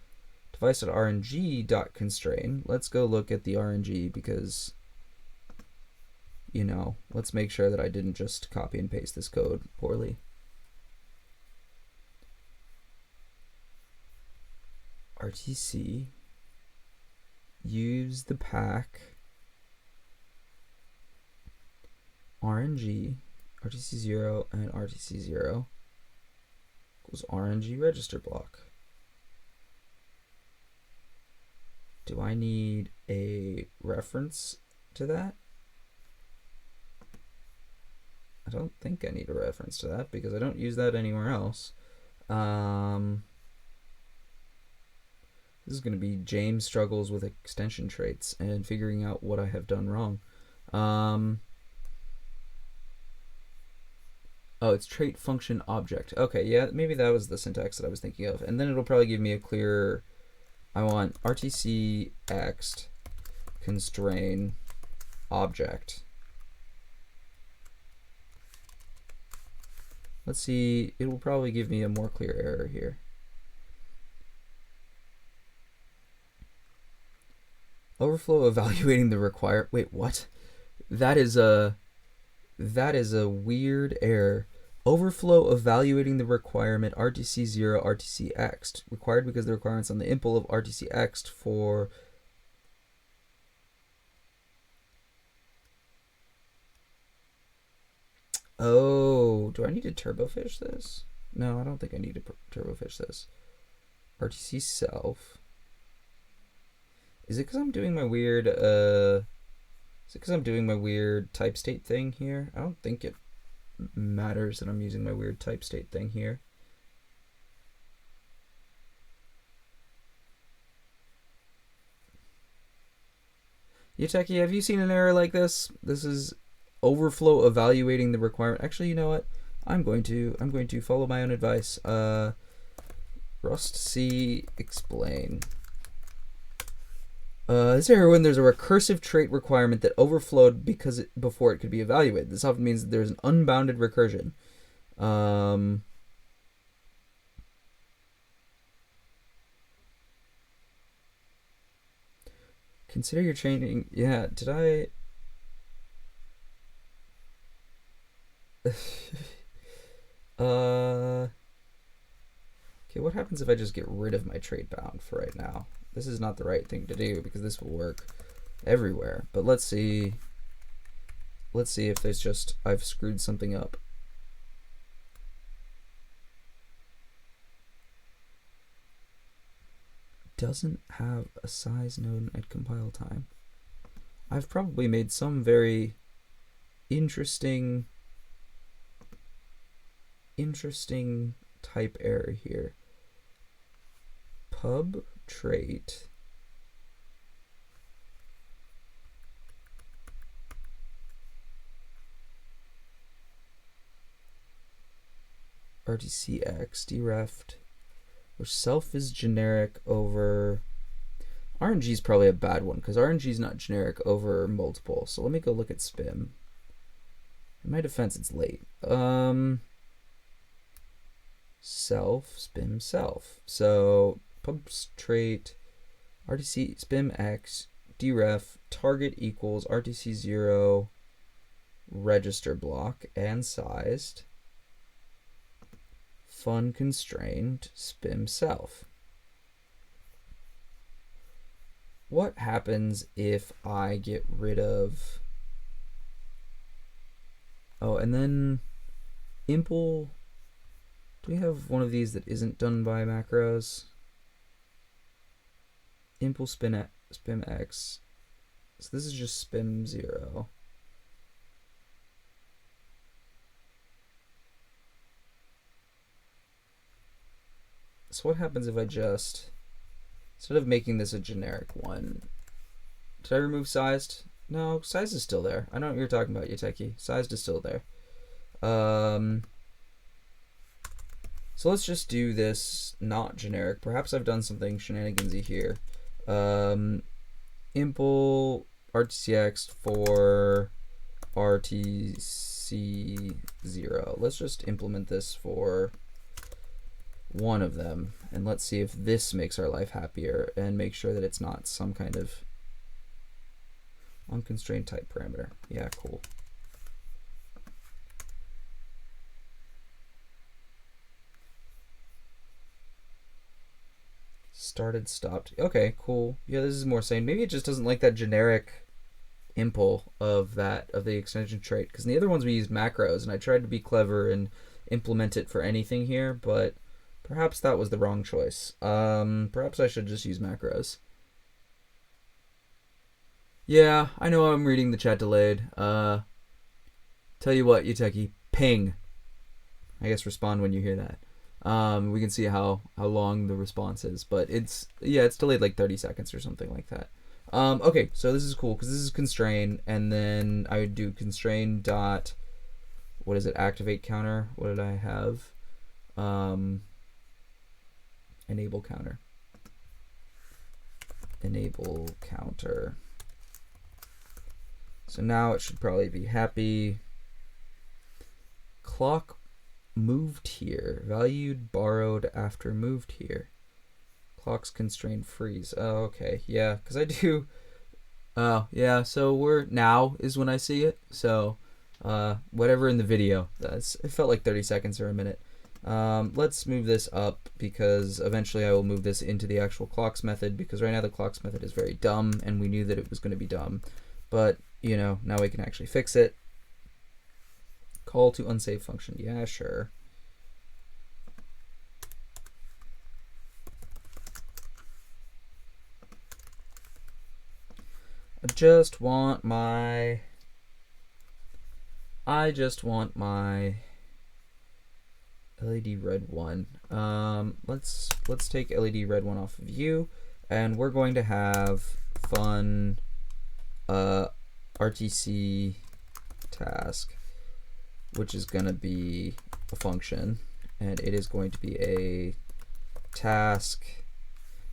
device.rng.constrain, let's go look at the RNG because, you know, let's make sure that I didn't just copy and paste this code poorly. RTC, use the pack RNG, RTC0 and RTC0 equals RNG register block. Do I need a reference to that? I don't think I need a reference to that because I don't use that anywhere else. This is going to be James struggles with extension traits and figuring out what I have done wrong. Oh, it's trait function object. Okay, yeah, maybe that was the syntax that I was thinking of. And then it'll probably give me a clearer, I want RTC ext constrain object. Let's see, it will probably give me a more clear error here. Overflow evaluating the require. Wait, what? That is a weird error. Overflow evaluating the requirement RTC0 RTC ext required because the requirements on the impl of RTC ext for Oh, do I need to turbofish this? No, I don't think I need to turbofish this. RTC self. Is it because I'm doing my weird type state thing here? I don't think it matters that I'm using my weird type state thing here. Yuteki, have you seen an error like this? This is overflow evaluating the requirement. Actually, you know what? I'm going to follow my own advice. Rust C explain. This error when there's a recursive trait requirement that overflowed before it could be evaluated. This often means that there's an unbounded recursion. Consider your training. Yeah, did I? Okay, what happens if I just get rid of my trait bound for right now? This is not the right thing to do because this will work everywhere. But let's see. Let's see if there's just I've screwed something up. Doesn't have a size known at compile time. I've probably made some very interesting type error here. Pub trait RTCX dereft, where self is generic over RNG is probably a bad one because RNG is not generic over multiple. So let me go look at spim. In my defense, it's late. Self spim self. So pub trait RTC spim x deref target equals RTC0 register block and sized fun constrained spim self. What happens if I get rid of and then impl, do we have one of these that isn't done by macros? Impl spim x. So this is just spim 0. So what happens if I just, instead of making this a generic one, did I remove sized? No, sized is still there. I know what you're talking about, Yuteki. Sized is still there. So let's just do this not generic. Perhaps I've done something shenanigansy here. Impl RTCX for RTC0. Let's just implement this for one of them, and let's see if this makes our life happier and make sure that it's not some kind of unconstrained type parameter. Yeah, cool. Started, stopped. Okay, cool. Yeah, this is more sane. Maybe it just doesn't like that generic impl of the extension trait, because in the other ones we used macros, and I tried to be clever and implement it for anything here, but perhaps that was the wrong choice. Perhaps I should just use macros. Yeah, I know I'm reading the chat delayed. Tell you what, Yuteki, ping. I guess respond when you hear that. We can see how long the response is, but it's delayed like 30 seconds or something like that. Okay, so this is cool because this is constrain, and then I would do constrain dot, what is it, activate counter. What did I have? Enable counter. Enable counter. So now it should probably be happy. Clock moved here. Valued borrowed after moved here. Clock's constrained freeze. Oh, okay. Yeah, because I do. Oh, yeah. So we're now is when I see it. So whatever in the video. It felt like 30 seconds or a minute. Let's move this up because eventually I will move this into the actual clocks method, because right now the clocks method is very dumb and we knew that it was going to be dumb. But, you know, now we can actually fix it. Call to unsafe function. Yeah, sure. I just want my LED red one. Let's take LED red one off of you, and we're going to have fun RTC task, which is going to be a function, and it is going to be a task.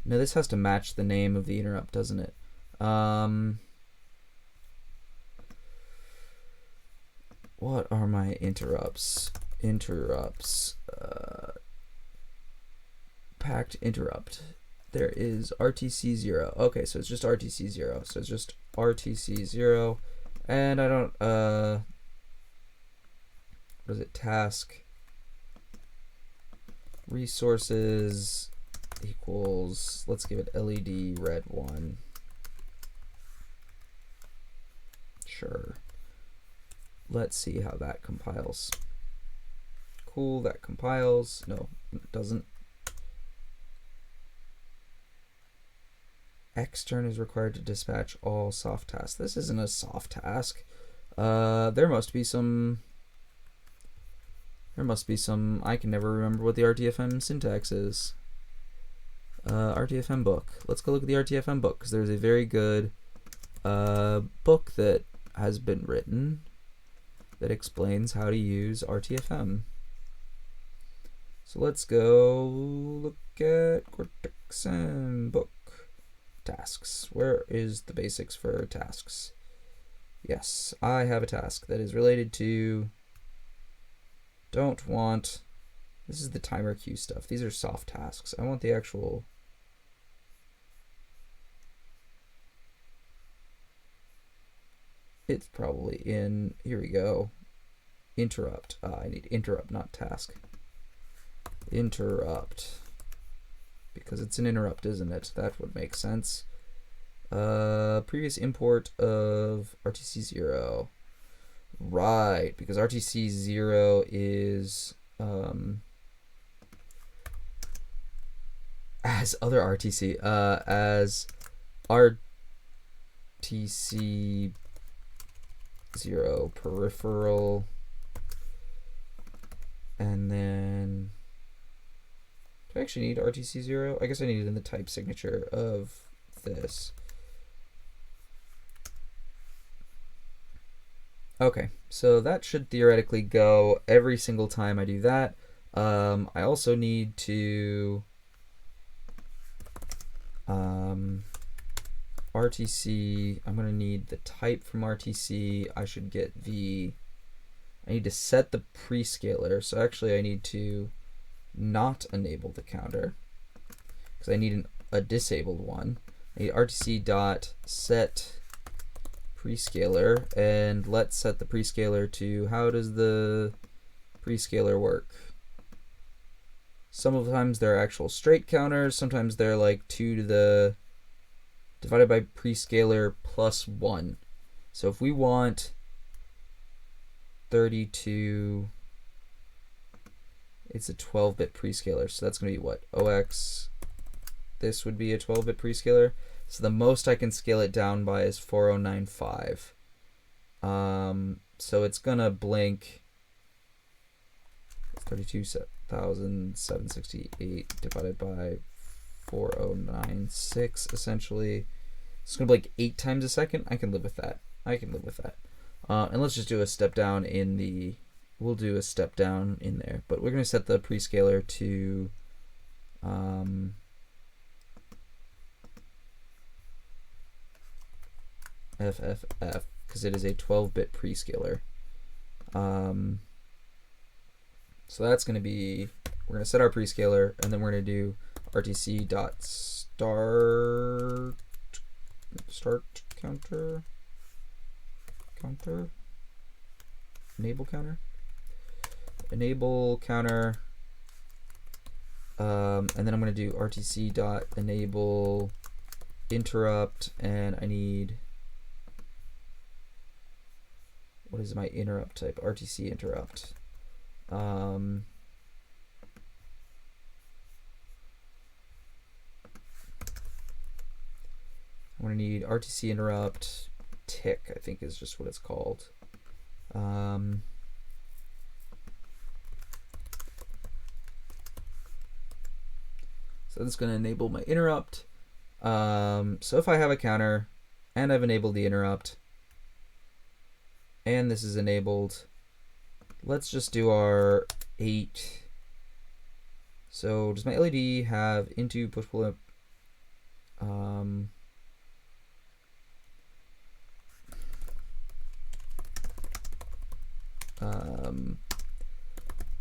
No, this has to match the name of the interrupt, doesn't it? What are my interrupts? Packed interrupt. There is RTC0. Okay, so it's just RTC0. So it's just RTC0, and I don't what is it? Task resources equals, let's give it LED red 1. Sure. Let's see how that compiles. Cool, that compiles. No, it doesn't. Extern is required to dispatch all soft tasks. This isn't a soft task. There must be some, I can never remember what the RTFM syntax is. RTFM book. Let's go look at the RTFM book, because there's a very good book that has been written that explains how to use RTFM. So let's go look at Cortex-M book. Tasks. Where is the basics for tasks? Yes, I have a task that is related to, don't want, this is the timer queue stuff. These are soft tasks. I want the actual, it's probably in, here we go, interrupt. I need interrupt, not task. Interrupt. Because it's an interrupt, isn't it? That would make sense. Previous import of RTC0. Right, because RTC0 is as other RTC, as RTC 0 peripheral, and then do I actually need RTC 0? I guess I need it in the type signature of this. Okay, so that should theoretically go every single time I do that. I also need to RTC, I'm going to need the type from RTC. I need to set the prescaler. So actually I need to not enable the counter because I need a disabled one. I need RTC dot set prescaler, and let's set the prescaler to, how does the prescaler work? Sometimes they're actual straight counters, sometimes they're like 2 to the divided by prescaler plus 1. So if we want 32, it's a 12-bit prescaler, so that's going to be what? OX, this would be a 12-bit prescaler. So the most I can scale it down by is 4095. So it's gonna blink 32,768 divided by 4096 essentially. It's gonna blink 8 times a second. I can live with that. And let's just do a step down in the. We'll do a step down in there, but we're gonna set the prescaler to. FFF, because it is a 12-bit prescaler. So that's going to be, we're going to set our prescaler, and then we're going to do RTC dot start counter, enable counter, and then I'm going to do RTC dot enable interrupt, and I need, what is my interrupt type? RTC interrupt. I'm going to need RTC interrupt tick, I think is just what it's called. So this is going to enable my interrupt. So if I have a counter and I've enabled the interrupt, and this is enabled, let's just do our 8. So does my LED have into push pull up?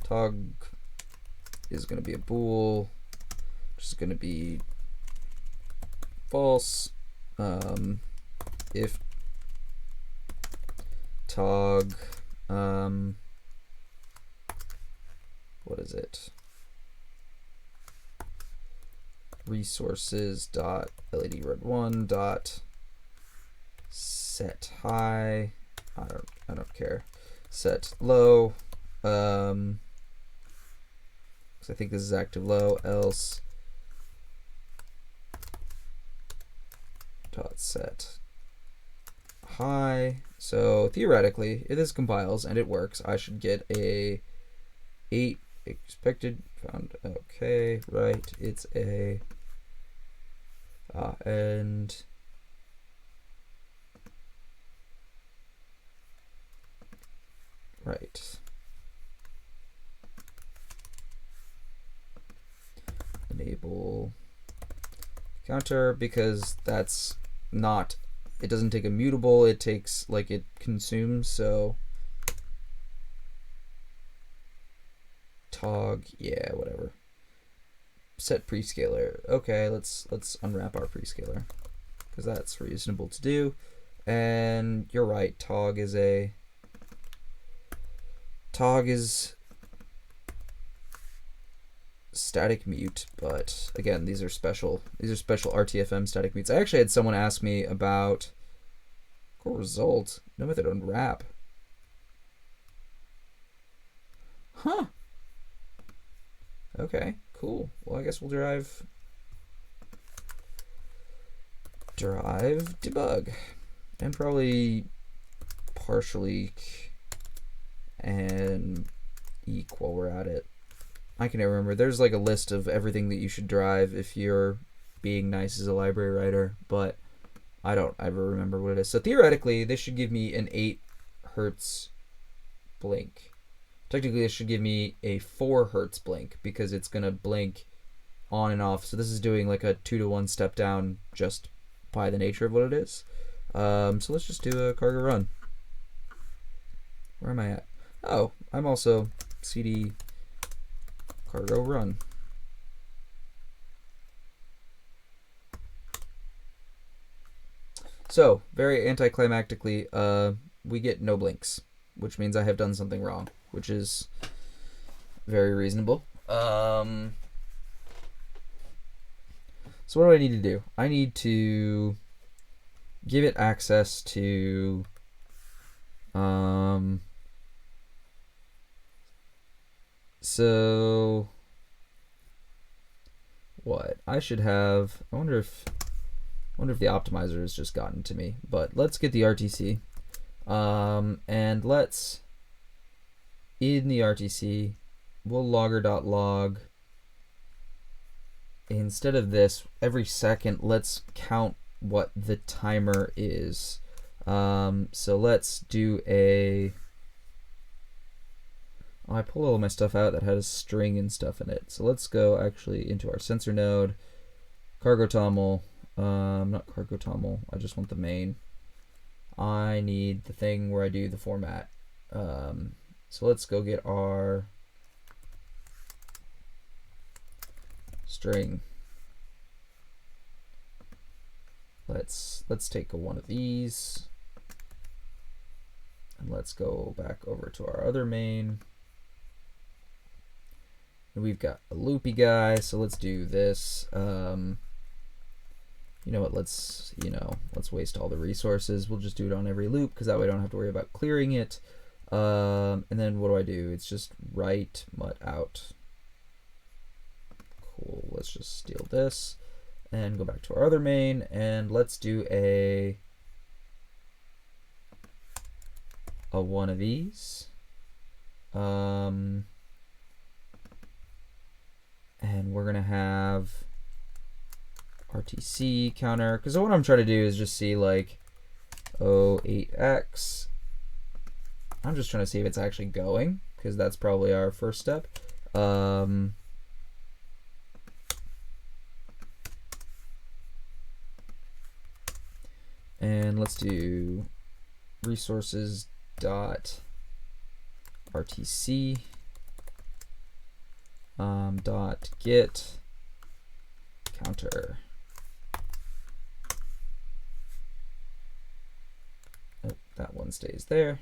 Tog is going to be a bool, which is going to be false. If tog, what is it? Resources dot LED red 1 dot set high. I don't care. Set low. Because I think this is active low. Else dot set high. So theoretically, if this compiles and it works, I should get a 8 expected found. Okay, right. It's a and right. Enable counter, because that's not, it doesn't take a mutable, it takes, like, it consumes, so tog, yeah, whatever. Set prescaler. Okay, let's unwrap our prescaler, because that's reasonable to do. And you're right, tog is static mute, but again, these are special RTFM static mutes. I actually had someone ask me about core result, no method unwrap. Huh. Okay, cool. Well, I guess we'll drive debug. and probably partially and eq while we're at it. I can never remember. There's like a list of everything that you should drive if you're being nice as a library writer, but I don't ever remember what it is. So theoretically, this should give me an 8 hertz blink. Technically, this should give me a 4 hertz blink because it's going to blink on and off. So this is doing like a 2 to 1 step down just by the nature of what it is. So let's just do a cargo run. Where am I at? Oh, I'm also cd cargo run. So, very anticlimactically, we get no blinks, which means I have done something wrong, which is very reasonable. So what do I need to do? I need to give it access to so what I should have, I wonder if the optimizer has just gotten to me, but let's get the RTC, and let's, in the RTC, we'll logger.log, instead of this, every second, let's count what the timer is. So let's do a, I pulled all of my stuff out that had a string and stuff in it. So let's go actually into our sensor node, cargo toml, not cargo toml, I just want the main. I need the thing where I do the format. So let's go get our string. Let's take one of these, and let's go back over to our other main. And we've got a loopy guy, so let's do this. You know what, let's waste all the resources. We'll just do it on every loop, because that way I don't have to worry about clearing it. And then what do? It's just write mutt out. Cool, let's just steal this and go back to our other main, and let's do a one of these. And we're gonna have RTC counter, because what I'm trying to do is just see like 08x. I'm just trying to see if it's actually going, because that's probably our first step. And let's do resources dot RTC dot get counter. Oh, that one stays there.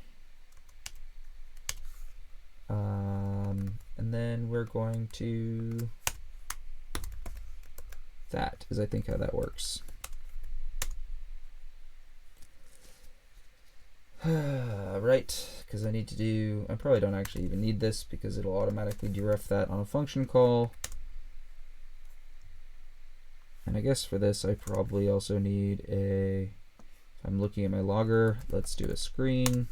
And then we're going to that is I think how that works. Right, because I need to do, I probably don't actually even need this because it'll automatically deref that on a function call. And I guess for this I probably also need a, if I'm looking at my logger, let's do a screen.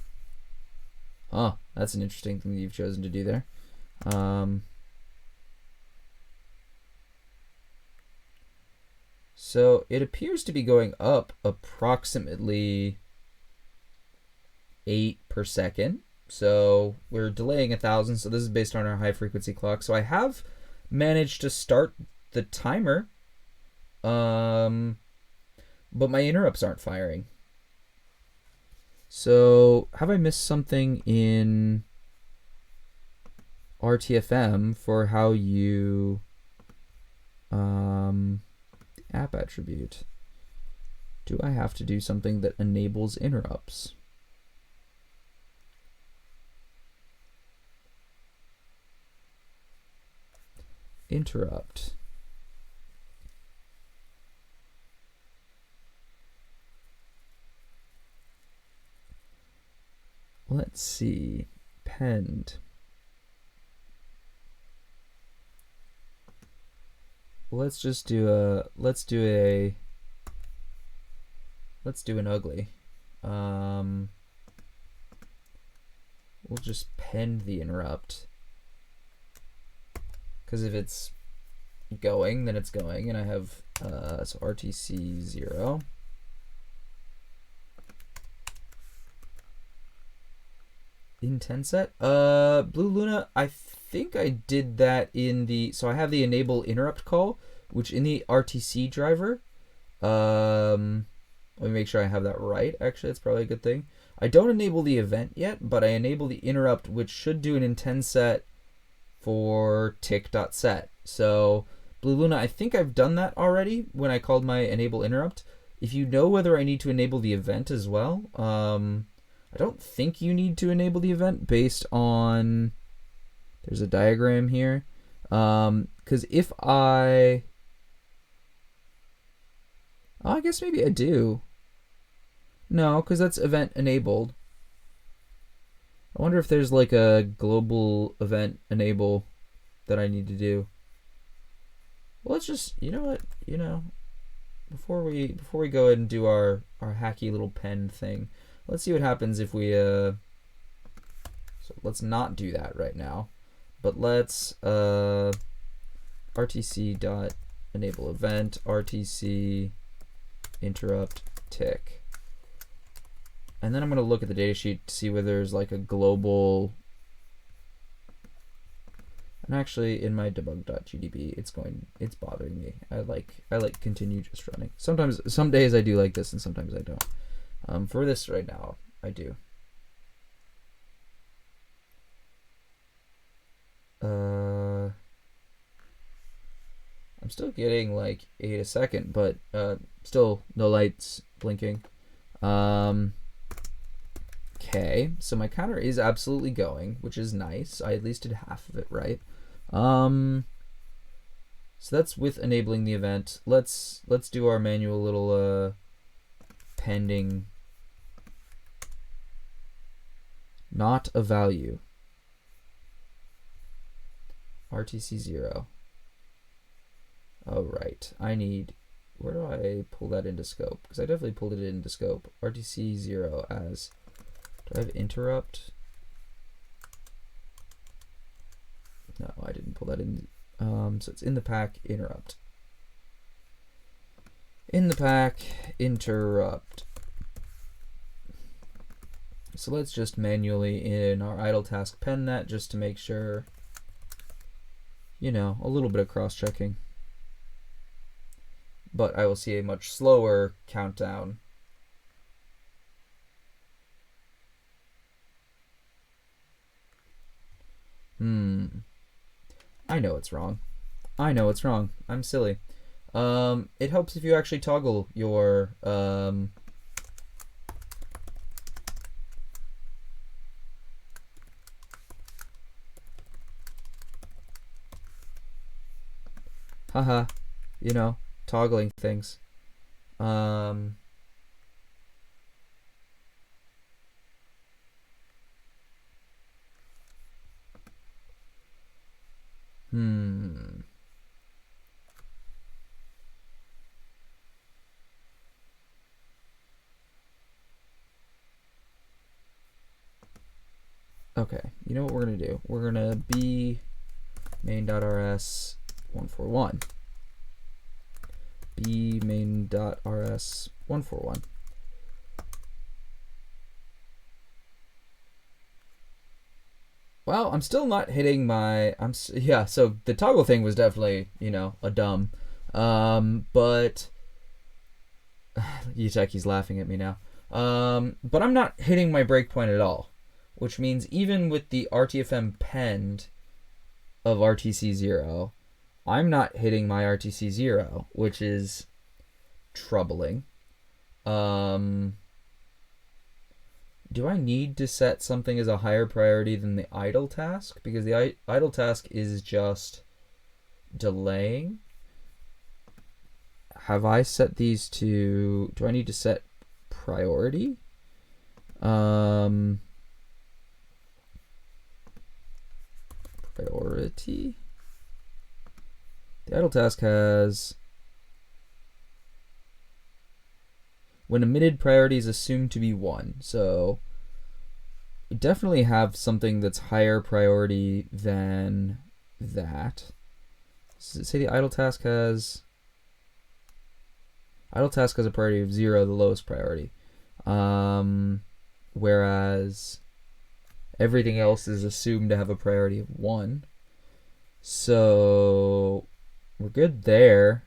Oh, that's an interesting thing that you've chosen to do there. So it appears to be going up approximately 8 per second. So we're delaying 1,000. So this is based on our high frequency clock. So I have managed to start the timer, but my interrupts aren't firing. So have I missed something in RTFM for how you app attribute? Do I have to do something that enables interrupts? Interrupt. Let's see. Pend. Let's just do a let's do an ugly. we'll just pen the interrupt. Because if it's going, then it's going, and I have so RTC 0. Intent set. Blue Luna, I think I did that in the, so I have the enable interrupt call, which in the RTC driver, let me make sure I have that right. Actually, that's probably a good thing. I don't enable the event yet, but I enable the interrupt, which should do an intent set for tick.set. So Blue Luna, I think I've done that already when I called my enable interrupt. If you know whether I need to enable the event as well, I don't think you need to enable the event based on, there's a diagram here. Because if I guess maybe I do. No, because that's event enabled. I wonder if there's like a global event enable that I need to do. Well, let's just, you know what, before we go ahead and do our hacky little pen thing, let's see what happens if we so let's not do that right now, but let's RTC dot enable event RTC interrupt tick, and then I'm going to look at the datasheet to see whether there's like a global. And actually, in my debug.gdb, it's bothering me. I like continue just running. Sometimes, some days I do like this, and sometimes I don't. For this right now, I do. I'm still getting like 8 a second, but still no lights blinking. Okay, so my counter is absolutely going, which is nice. I at least did half of it right. So that's with enabling the event. Let's do our manual little pending not a value. RTC 0. Oh, right. I need, where do I pull that into scope? Because I definitely pulled it into scope. RTC 0 as, do I have interrupt? No, I didn't pull that in. So it's in the pack interrupt. In the pack interrupt. So let's just manually in our idle task pen that just to make sure, a little bit of cross-checking. But I will see a much slower countdown. I know it's wrong. I'm silly. It helps if you actually toggle your haha, toggling things. Okay, you know what we're gonna do? We're gonna be main.rs 141. Be main.rs 141. Well, I'm still not hitting my, yeah, so the toggle thing was definitely, a dumb. But Utaki's laughing at me now. But I'm not hitting my breakpoint at all, which means even with the RTFM penned of RTC 0, I'm not hitting my RTC 0, which is troubling. Do I need to set something as a higher priority than the idle task? Because the idle task is just delaying. Have I set these to, do I need to set priority? Priority? The idle task has, when emitted priority is assumed to be 1. So we definitely have something that's higher priority than that. So say the idle task has a priority of 0, the lowest priority. Whereas everything else is assumed to have a priority of 1. So we're good there.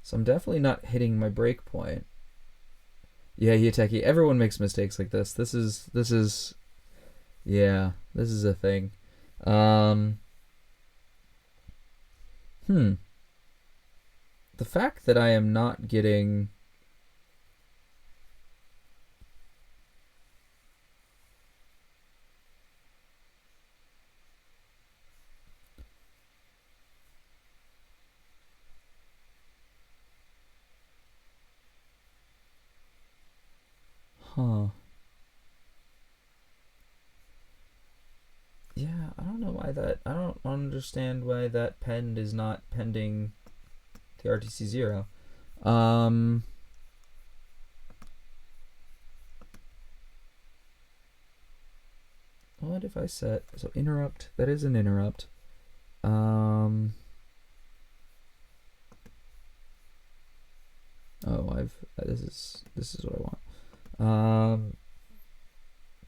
So I'm definitely not hitting my breakpoint. Yeah, Yateki, everyone makes mistakes like this. This is yeah, this is a thing. The fact that I am not getting yeah, I don't know why that, I don't understand why that pend is not pending the RTC 0. What if I set, so interrupt, that is an interrupt. This is what I want.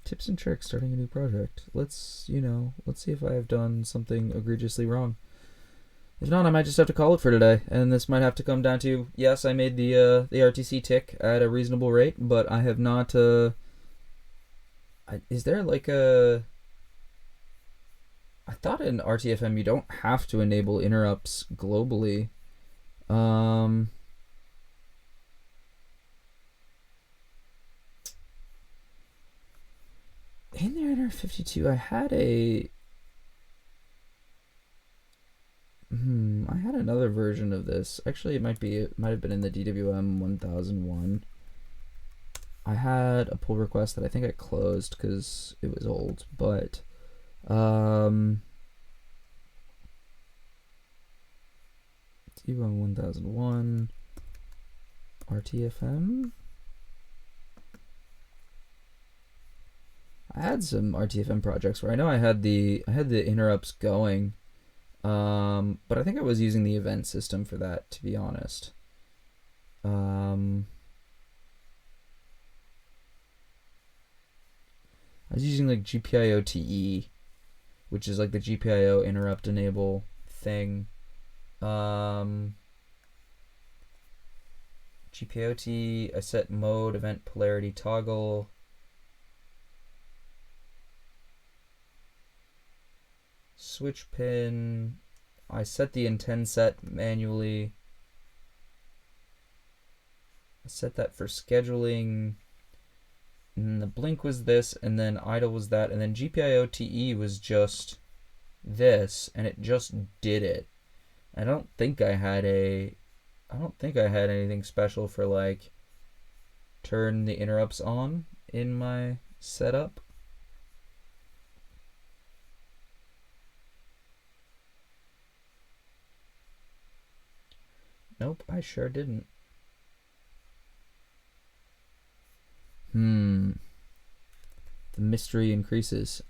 Tips and tricks starting a new project. Let's see if I have done something egregiously wrong. If not, I might just have to call it for today, and this might have to come down to, yes, I made the RTC tick at a reasonable rate, but I have not. Is there like a? I thought in RTFM you don't have to enable interrupts globally. In there in R52, I had a. I had another version of this. Actually, it might have been in the DWM 1001. I had a pull request that I think I closed because it was old, but DWM 1001 RTFM. I had some RTFM projects where I know I had the interrupts going, but I think I was using the event system for that, to be honest. I was using like GPIO-TE, which is like the GPIO interrupt enable thing. GPIO-TE, I set mode, event polarity toggle. Switch pin, I set the intend set manually. I set that for scheduling. And the blink was this, and then idle was that, and then GPIO-TE was just this, and it just did it. I don't think I had anything special for like turn the interrupts on in my setup. Nope, I sure didn't. The mystery increases.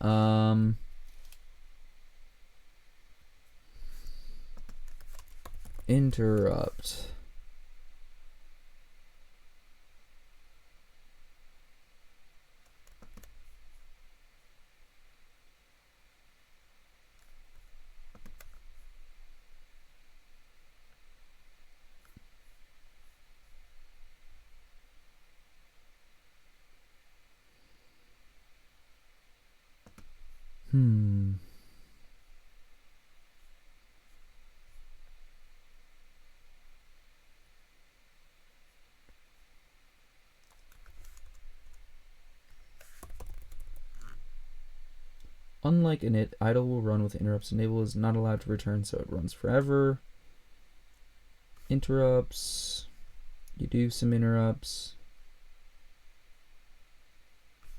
Interrupt. Unlike init, idle will run with interrupts. Enable is not allowed to return, so it runs forever. Interrupts. You do some interrupts.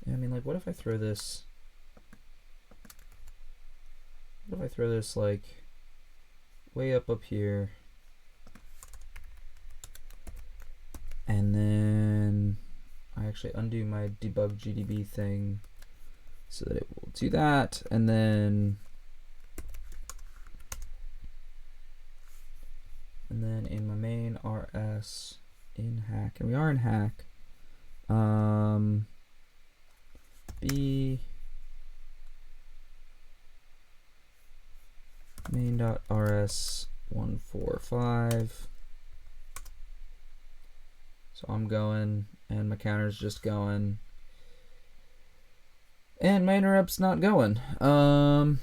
Yeah, I mean, like, what if I throw this? What if I throw this, like, way up here? And then I actually undo my debug GDB thing so that it will do that. And then in my main rs in hack, and we are in hack, b main.rs145. So I'm going, and my counter's just going, and my interrupt's not going. I'm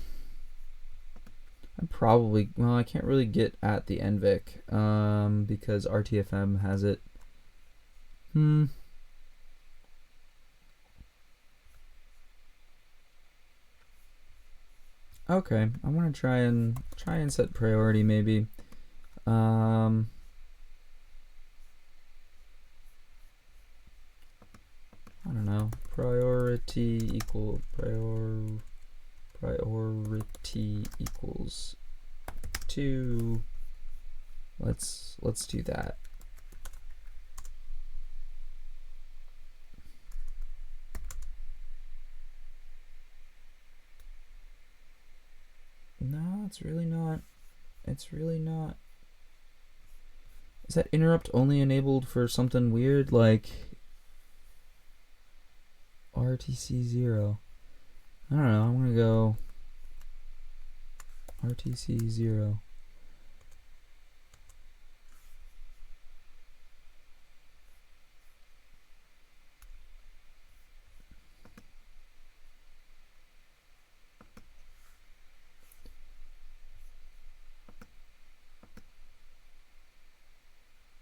probably, well, I can't really get at the NVIC because RTFM has it. Okay, I want to try and set priority maybe. I don't know. Priority equals 2. Let's do that. No, it's really not. It's really not. Is that interrupt only enabled for something weird like RTC 0? I don't know. I'm gonna go RTC 0.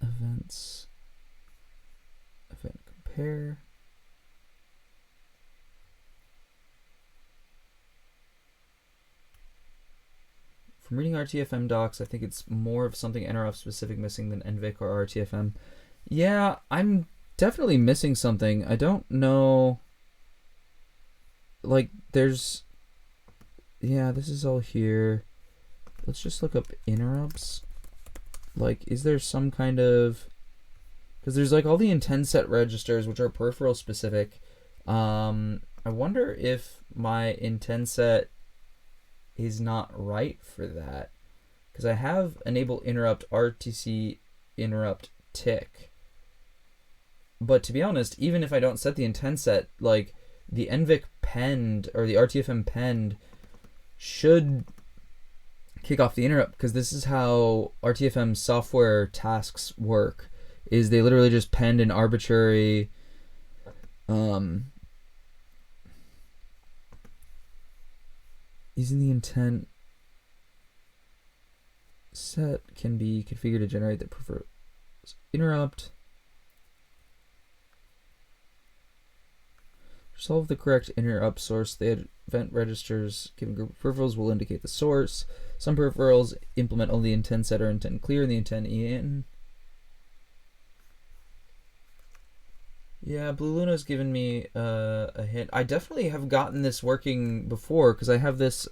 Events, event compare. From reading RTFM docs, I think it's more of something NRF specific missing than NVIC or RTFM. Yeah, I'm definitely missing something. I don't know. Like, there's, yeah, this is all here. Let's just look up interrupts. Like, is there some kind of, because there's like all the intent set registers, which are peripheral specific. I wonder if my intent set is not right for that, because I have enable interrupt RTC interrupt tick. But to be honest, even if I don't set the intent set, like the NVIC pend or the RTFM pend should kick off the interrupt, because this is how RTFM software tasks work, is they literally just pend an arbitrary using the intent set can be configured to generate the preferred interrupt. Solve the correct interrupt source. The event registers given group of peripherals will indicate the source. Some peripherals implement only intent set or intent clear and the intent in. Yeah, Blue Luna's given me a hint. I definitely have gotten this working before, because I have this.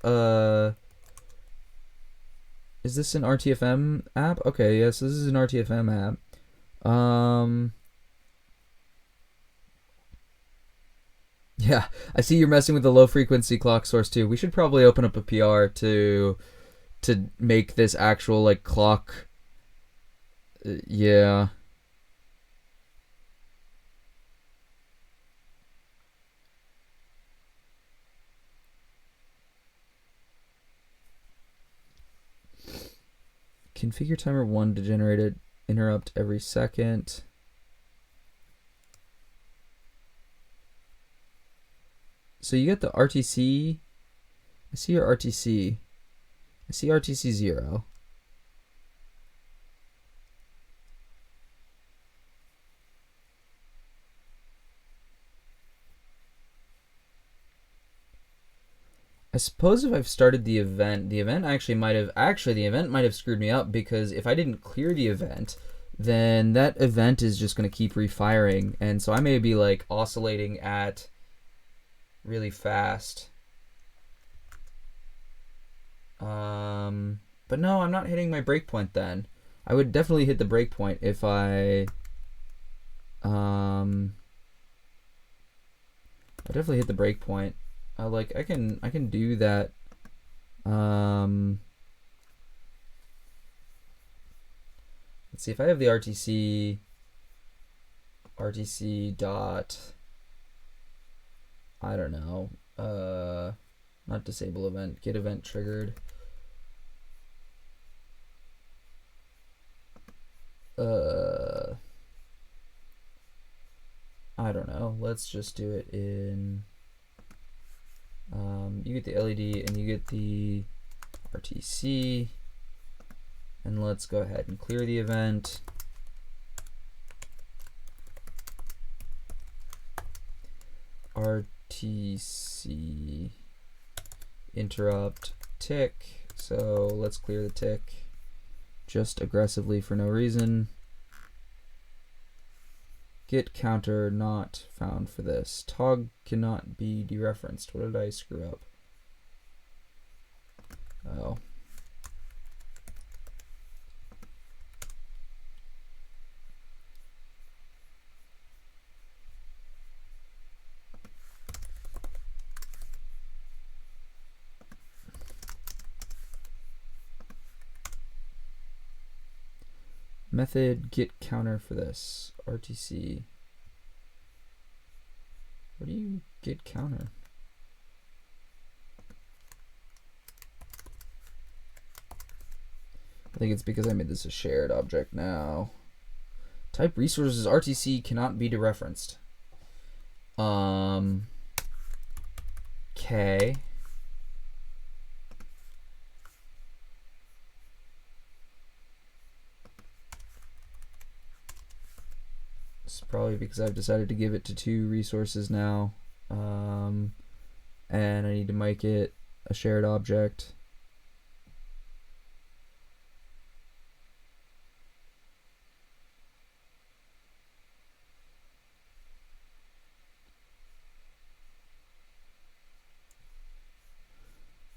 Is this an RTFM app? Okay, yes, this is an RTFM app. Yeah, I see you're messing with the low frequency clock source too. We should probably open up a PR to make this actual like clock. Yeah. Configure timer 1 to generate an interrupt every second. So you get the RTC. I see your RTC. I see RTC 0. I suppose if I've started the event actually might have screwed me up, because if I didn't clear the event, then that event is just going to keep refiring, and so I may be like oscillating at really fast. But no, I'm not hitting my breakpoint then. I would definitely hit the breakpoint if I I definitely hit the breakpoint. Like I can do that. Let's see if I have the RTC dot, I don't know, not disable event, get event triggered. I don't know. Let's just do it in. You get the LED and you get the RTC, and let's go ahead and clear the event. RTC interrupt tick. So let's clear the tick just aggressively for no reason. Get counter not found for this. Tog cannot be dereferenced. What did I screw up? Oh. Method get counter for this. RTC. What do you get counter? I think it's because I made this a shared object now. Type resources RTC cannot be dereferenced. Okay. It's probably because I've decided to give it to 2 resources now. And I need to make it a shared object.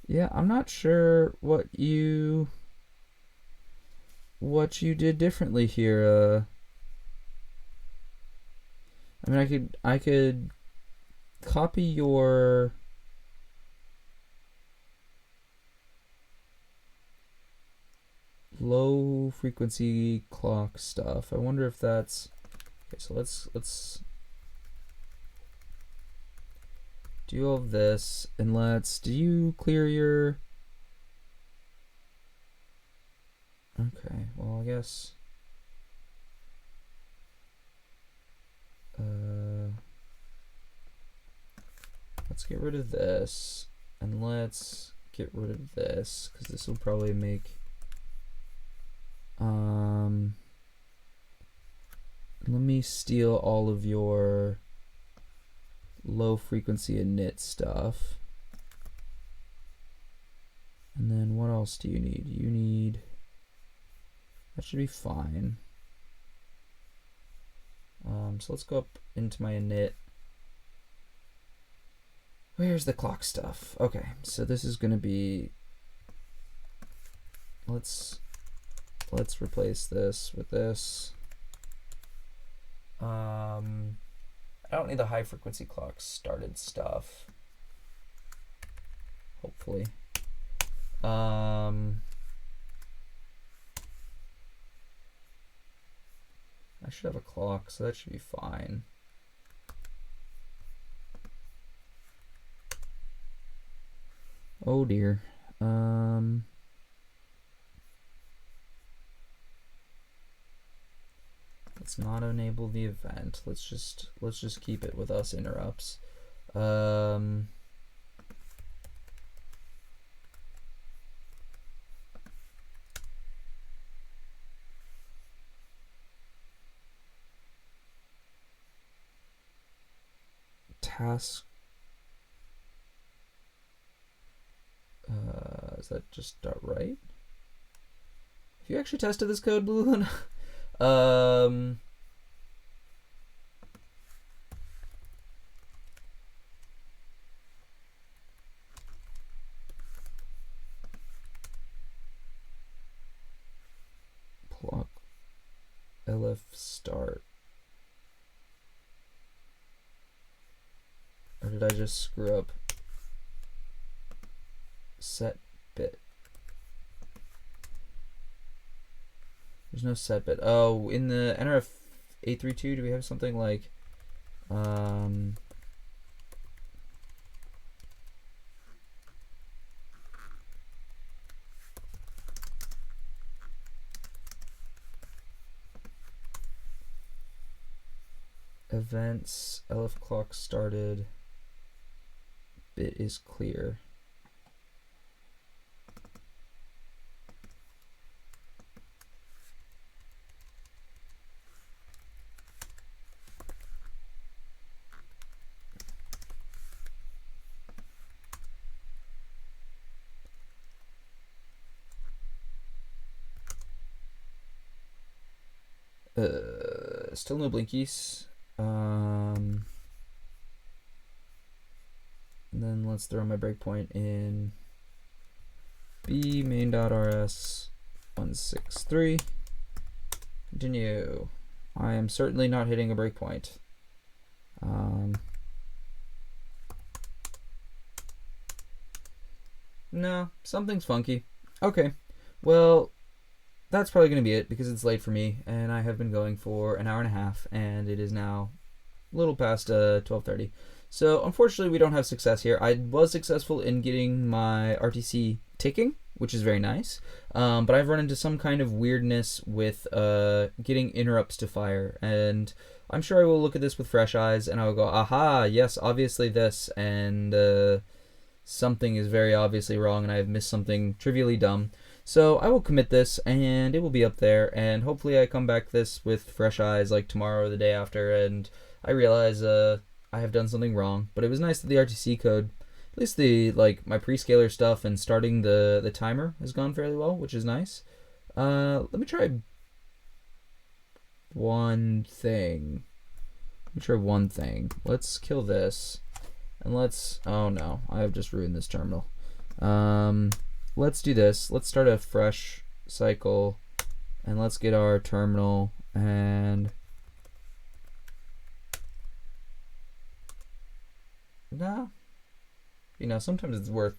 Yeah, I'm not sure what you did differently here. I mean, I could copy your low frequency clock stuff. I wonder if that's okay. So let's do all of this, and do you clear your? Okay, well I guess. Let's get rid of this, and let's get rid of this, because this will probably make. Let me steal all of your low frequency init stuff. And then what else do you need? You need. That should be fine. So let's go up into my init. Where's the clock stuff? Okay, so this is going to be. Let's replace this with this. I don't need the high frequency clock started stuff. Hopefully. I should have a clock, so that should be fine. Oh dear. Let's not enable the event. Let's just keep it with us interrupts. Task. Is that just .right? Have you actually tested this code, Blue Luna? Clock LF start. Or did I just screw up? Set bit. There's no set bit. Oh, in the NRF 832, do we have something like events, LF clock started, bit is clear. Still no blinkies. And then let's throw my breakpoint in B main.rs 163. Continue. I am certainly not hitting a breakpoint. No, something's funky. Okay, well, that's probably going to be it because it's late for me and I have been going for an hour and a half and it is now a little past 12:30. So unfortunately we don't have success here. I was successful in getting my RTC ticking, which is very nice, but I've run into some kind of weirdness with getting interrupts to fire, and I'm sure I will look at this with fresh eyes and I will go, aha, yes, obviously this, and something is very obviously wrong and I have missed something trivially dumb. So I will commit this and it will be up there, and hopefully I come back this with fresh eyes like tomorrow or the day after and I realize I have done something wrong. But it was nice that the RTC code, at least the my Prescaler stuff and starting the timer has gone fairly well, which is nice. Let me try one thing. Let's kill this. And let's, oh no, I have just ruined this terminal. Let's do this. Let's start a fresh cycle and let's get our terminal, and sometimes it's worth,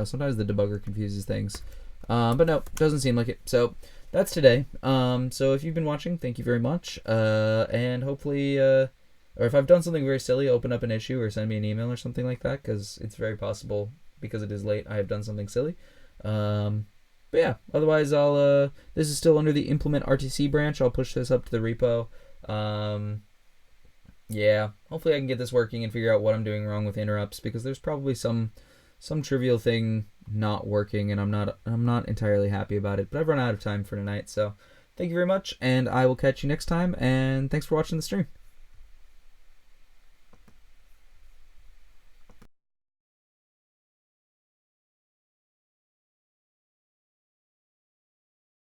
sometimes the debugger confuses things. But no, doesn't seem like it. So that's today. So if you've been watching, thank you very much. And hopefully, or if I've done something very silly, open up an issue or send me an email or something like that, because it's very possible, because it is late, I have done something silly. But yeah, otherwise this is still under the implement RTC branch. I'll push this up to the repo. Yeah, hopefully I can get this working and figure out what I'm doing wrong with interrupts, because there's probably some trivial thing not working and I'm not entirely happy about it, but I've run out of time for tonight. So thank you very much and I will catch you next time, and thanks for watching the stream.